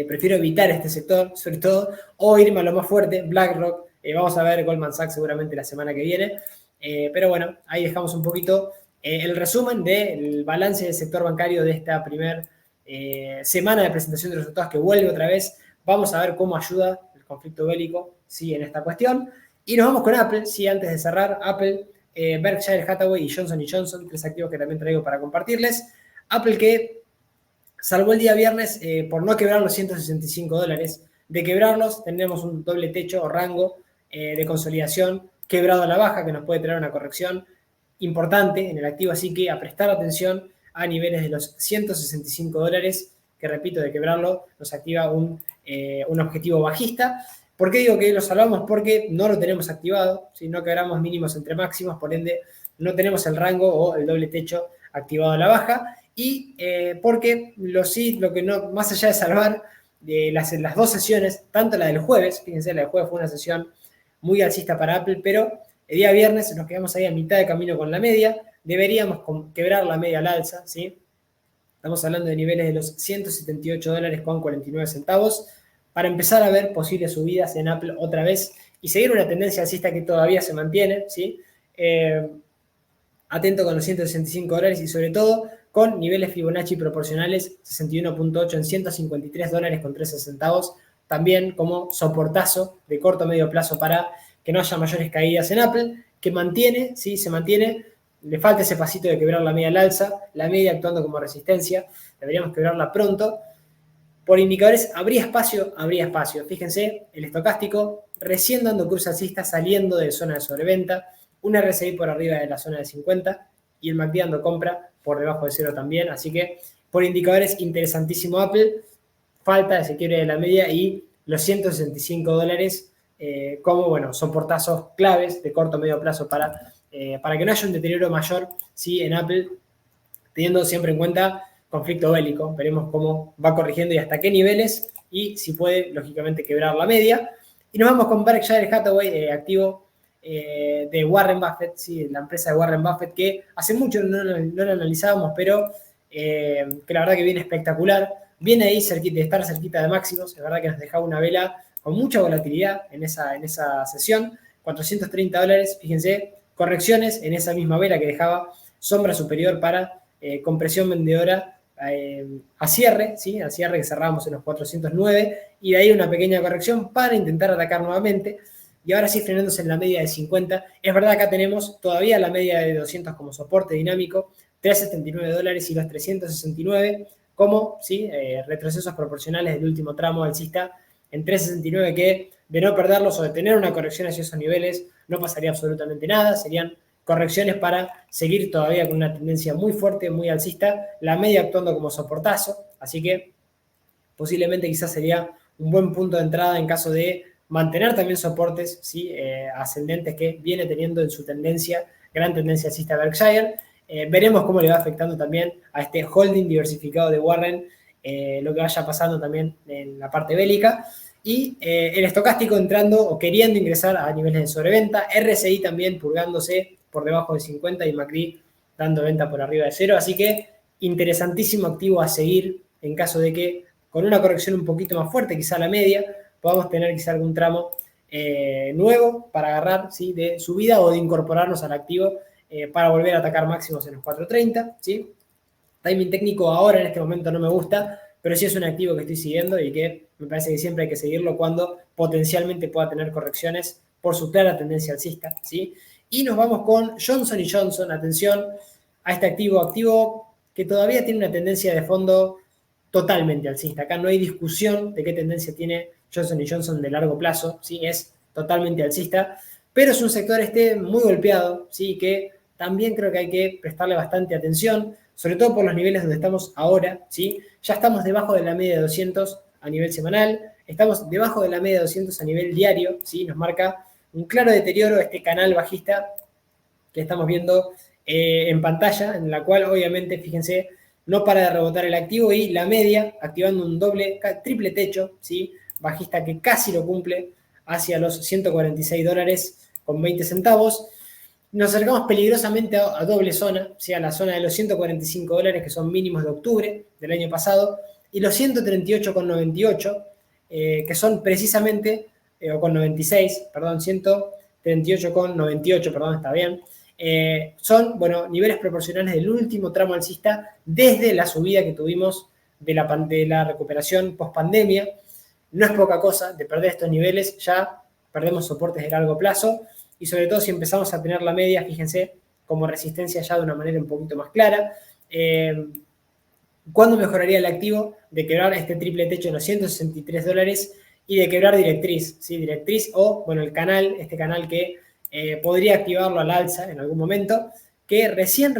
Prefiero evitar este sector, sobre todo, o irme a lo más fuerte, BlackRock. Vamos a ver Goldman Sachs seguramente la semana que viene. Pero bueno, ahí dejamos un poquito el resumen del balance del sector bancario de esta primera semana de presentación de resultados que vuelve otra vez. Vamos a ver cómo ayuda el conflicto bélico, sí, en esta cuestión. Y nos vamos con Apple, sí, antes de cerrar, Apple, Berkshire Hathaway y Johnson & Johnson, tres activos que también traigo para compartirles. Apple que salvó el día viernes por no quebrar los $165. De quebrarlos, tendremos un doble techo o rango de consolidación quebrado a la baja que nos puede traer una corrección importante en el activo, así que a prestar atención a niveles de los $165, que repito, de quebrarlo nos activa un objetivo bajista. ¿Por qué digo que lo salvamos? Porque no lo tenemos activado, si no quebramos mínimos entre máximos, por ende no tenemos el rango o el doble techo activado a la baja. Y porque lo que no, más allá de salvar las dos sesiones, tanto la del jueves, fíjense, la del jueves fue una sesión muy alcista para Apple, pero el día viernes nos quedamos ahí a mitad de camino con la media, deberíamos quebrar la media al alza, ¿sí? Estamos hablando de niveles de los $178 con 49 centavos, para empezar a ver posibles subidas en Apple otra vez y seguir una tendencia alcista que todavía se mantiene, ¿sí? Atento con los $165 y sobre todo con niveles Fibonacci proporcionales 61.8 en $153 con 13 centavos, también como soportazo de corto o medio plazo para que no haya mayores caídas en Apple, que mantiene, ¿sí? Se mantiene, le falta ese pasito de quebrar la media al alza, la media actuando como resistencia, deberíamos quebrarla pronto. Por indicadores, ¿habría espacio? Habría espacio. Fíjense, el estocástico recién dando curso alcista, saliendo de zona de sobreventa, un RSI por arriba de la zona de 50 y el MACD dando compra por debajo de 0 también. Así que por indicadores, interesantísimo Apple. Falta ese quiebre de la media y los $165 como, bueno, soportazos claves de corto o medio plazo para que no haya un deterioro mayor, ¿sí? En Apple, teniendo siempre en cuenta conflicto bélico. Veremos cómo va corrigiendo y hasta qué niveles y si puede, lógicamente, quebrar la media. Y nos vamos con Berkshire Hathaway, activo de Warren Buffett, ¿sí? La empresa de Warren Buffett que hace mucho no la analizábamos, pero que la verdad que viene espectacular. Viene ahí de estar cerquita de máximos, es verdad que nos dejaba una vela con mucha volatilidad en esa sesión, $430, fíjense, correcciones en esa misma vela que dejaba sombra superior para compresión vendedora a cierre, ¿sí? A cierre que cerramos en los 409 y de ahí una pequeña corrección para intentar atacar nuevamente y ahora sí frenándose en la media de 50. Es verdad, acá tenemos todavía la media de 200 como soporte dinámico, $379 y los 369 como, ¿sí? Retrocesos proporcionales del último tramo alcista en 369 que de no perderlos o de tener una corrección hacia esos niveles no pasaría absolutamente nada, serían correcciones para seguir todavía con una tendencia muy fuerte, muy alcista, la media actuando como soportazo, así que posiblemente quizás sería un buen punto de entrada en caso de mantener también soportes, ¿sí? Ascendentes que viene teniendo en su tendencia, gran tendencia alcista Berkshire. Veremos cómo le va afectando también a este holding diversificado de Warren, lo que vaya pasando también en la parte bélica. Y el estocástico entrando o queriendo ingresar a niveles de sobreventa, RSI también purgándose por debajo de 50 y MACD dando venta por arriba de 0. Así que interesantísimo activo a seguir en caso de que con una corrección un poquito más fuerte, quizá la media, podamos tener quizá algún tramo nuevo para agarrar, ¿sí? De subida o de incorporarnos al activo para volver a atacar máximos en los 4.30, ¿sí? Timing técnico ahora en este momento no me gusta, pero sí es un activo que estoy siguiendo y que me parece que siempre hay que seguirlo cuando potencialmente pueda tener correcciones por su clara tendencia alcista, ¿sí? Y nos vamos con Johnson Johnson, atención a este activo que todavía tiene una tendencia de fondo totalmente alcista. Acá no hay discusión de qué tendencia tiene Johnson Johnson de largo plazo, ¿sí? Es totalmente alcista, pero es un sector muy golpeado, ¿sí? Que también creo que hay que prestarle bastante atención, sobre todo por los niveles donde estamos ahora, ¿sí? Ya estamos debajo de la media de 200 a nivel semanal, estamos debajo de la media de 200 a nivel diario, ¿sí? Nos marca un claro deterioro este canal bajista que estamos viendo en pantalla, en la cual obviamente, fíjense, no para de rebotar el activo y la media, activando un triple techo, ¿sí? Bajista que casi lo cumple hacia los $146 con 20 centavos. Nos acercamos peligrosamente a doble zona, ¿sí? A la zona de los $145, que son mínimos de octubre del año pasado, y los 138,98, que son precisamente, o con 96, perdón, 138,98, perdón, está bien, son, bueno, niveles proporcionales del último tramo alcista desde la subida que tuvimos de la recuperación post-pandemia. No es poca cosa de perder estos niveles, ya perdemos soportes de largo plazo, y sobre todo si empezamos a tener la media, fíjense, como resistencia ya de una manera un poquito más clara. ¿Cuándo mejoraría el activo? De quebrar este triple techo de los $163 y de quebrar directriz, ¿sí? Directriz o, bueno, el canal, este canal que podría activarlo al alza en algún momento, que recién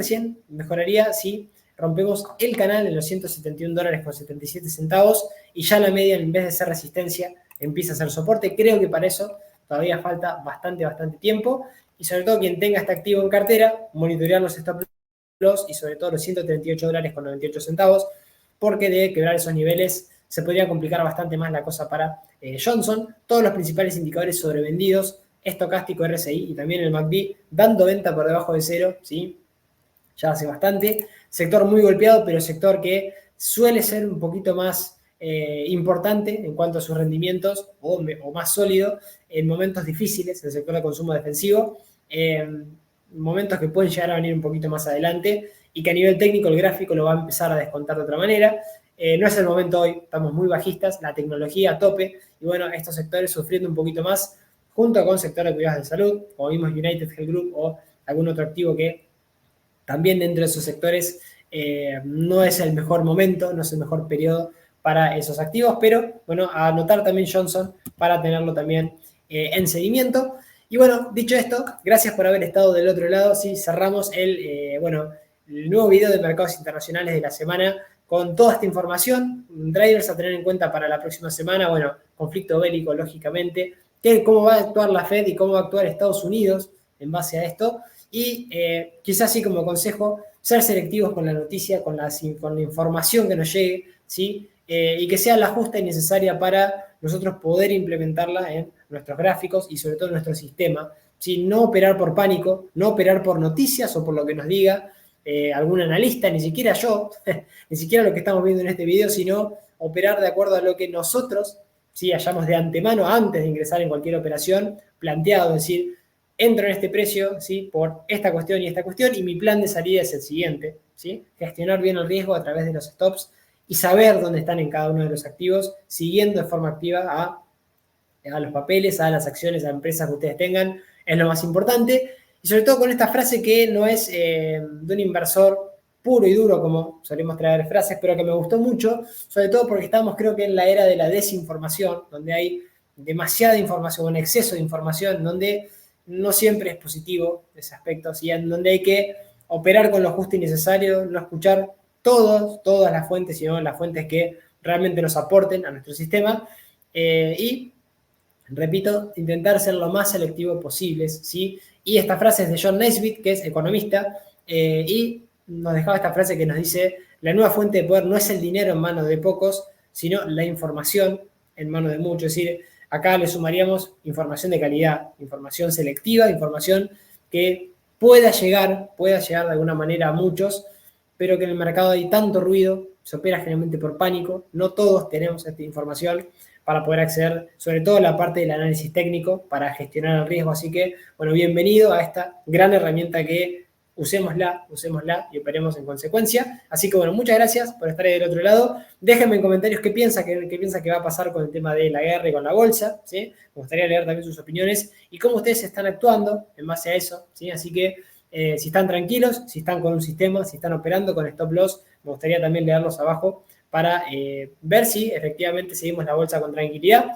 mejoraría si rompemos el canal en los $171 con 77 centavos y ya la media, en vez de ser resistencia, empieza a ser soporte. Creo que para eso todavía falta bastante tiempo, y sobre todo quien tenga este activo en cartera, monitorear los stop loss y sobre todo los $138 con 98 centavos, porque de quebrar esos niveles se podría complicar bastante más la cosa para Johnson. Todos los principales indicadores sobrevendidos, estocástico, RSI y también el MACD, dando venta por debajo de cero, ¿sí? Ya hace bastante. Sector muy golpeado, pero sector que suele ser un poquito más importante en cuanto a sus rendimientos o más sólido en momentos difíciles, el sector de consumo defensivo, momentos que pueden llegar a venir un poquito más adelante y que a nivel técnico el gráfico lo va a empezar a descontar de otra manera. No es el momento hoy, estamos muy bajistas, la tecnología a tope y bueno, estos sectores sufriendo un poquito más junto con sector de cuidados de salud, como vimos United Health Group o algún otro activo que también dentro de esos sectores no es el mejor momento, no es el mejor periodo para esos activos, pero bueno, a anotar también Johnson para tenerlo también en seguimiento. Y bueno, dicho esto, gracias por haber estado del otro lado. Sí, cerramos el nuevo video de mercados internacionales de la semana con toda esta información, drivers a tener en cuenta para la próxima semana, bueno, conflicto bélico, lógicamente, cómo va a actuar la Fed y cómo va a actuar Estados Unidos en base a esto. Y quizás sí como consejo, ser selectivos con la noticia, con la información que nos llegue, ¿sí? Y que sea la justa y necesaria para nosotros poder implementarla en nuestros gráficos y sobre todo en nuestro sistema. ¿Sí? No operar por pánico, no operar por noticias o por lo que nos diga algún analista, ni siquiera yo, ni siquiera lo que estamos viendo en este video, sino operar de acuerdo a lo que nosotros, ¿sí? Hayamos de antemano, antes de ingresar en cualquier operación, planteado, es decir, entro en este precio, ¿sí? Por esta cuestión y mi plan de salida es el siguiente, ¿sí? Gestionar bien el riesgo a través de los stops y saber dónde están en cada uno de los activos, siguiendo de forma activa a los papeles, a las acciones, a empresas que ustedes tengan, es lo más importante. Y sobre todo con esta frase que no es de un inversor puro y duro, como solemos traer frases, pero que me gustó mucho, sobre todo porque estamos, creo que, en la era de la desinformación, donde hay demasiada información, un exceso de información, donde no siempre es positivo ese aspecto, ¿sí? En donde hay que operar con lo justo y necesario, no escuchar todas las fuentes, sino las fuentes que realmente nos aporten a nuestro sistema. Y, repito, intentar ser lo más selectivo posible, ¿sí? Y esta frase es de John Naisbitt, que es economista, y nos dejaba esta frase que nos dice: la nueva fuente de poder no es el dinero en manos de pocos, sino la información en manos de muchos. Es decir, acá le sumaríamos información de calidad, información selectiva, información que pueda llegar de alguna manera a muchos, pero que en el mercado hay tanto ruido, se opera generalmente por pánico, no todos tenemos esta información para poder acceder sobre todo a la parte del análisis técnico para gestionar el riesgo. Así que, bueno, bienvenido a esta gran herramienta que usémosla y operemos en consecuencia. Así que, bueno, muchas gracias por estar ahí del otro lado. Déjenme en comentarios qué piensa que va a pasar con el tema de la guerra y con la bolsa, ¿sí? Me gustaría leer también sus opiniones y cómo ustedes están actuando en base a eso, ¿sí? Así que si están tranquilos, si están con un sistema, si están operando con stop loss, me gustaría también leerlos abajo para ver si efectivamente seguimos la bolsa con tranquilidad.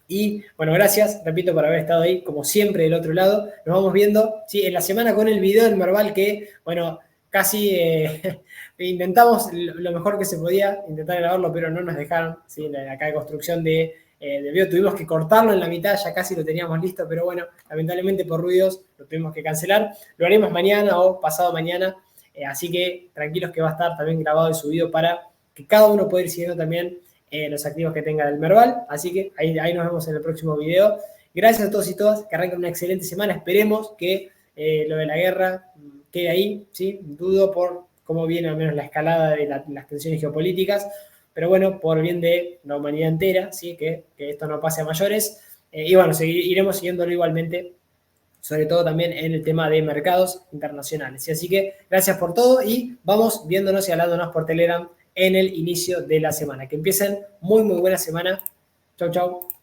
Y bueno, gracias, repito, por haber estado ahí, como siempre, del otro lado. Nos vamos viendo, ¿sí? En la semana con el video del Merval que, bueno, casi intentamos lo mejor que se podía, intentar grabarlo, pero no nos dejaron, ¿sí? Acá de construcción de video tuvimos que cortarlo en la mitad, ya casi lo teníamos listo, pero bueno, lamentablemente por ruidos lo tuvimos que cancelar. Lo haremos mañana o pasado mañana, así que tranquilos que va a estar también grabado y subido para que cada uno pueda ir siguiendo también los activos que tenga del Merval. Así que ahí nos vemos en el próximo video. Gracias a todos y todas, que arranquen una excelente semana. Esperemos que lo de la guerra quede ahí, ¿sí? Dudo por cómo viene al menos la escalada de las tensiones geopolíticas, pero bueno, por bien de la humanidad entera, ¿sí? Que esto no pase a mayores. Y bueno, iremos siguiéndolo igualmente, sobre todo también en el tema de mercados internacionales. Así que gracias por todo y vamos viéndonos y hablándonos por Telegram en el inicio de la semana. Que empiecen muy buena semana. Chau, chau.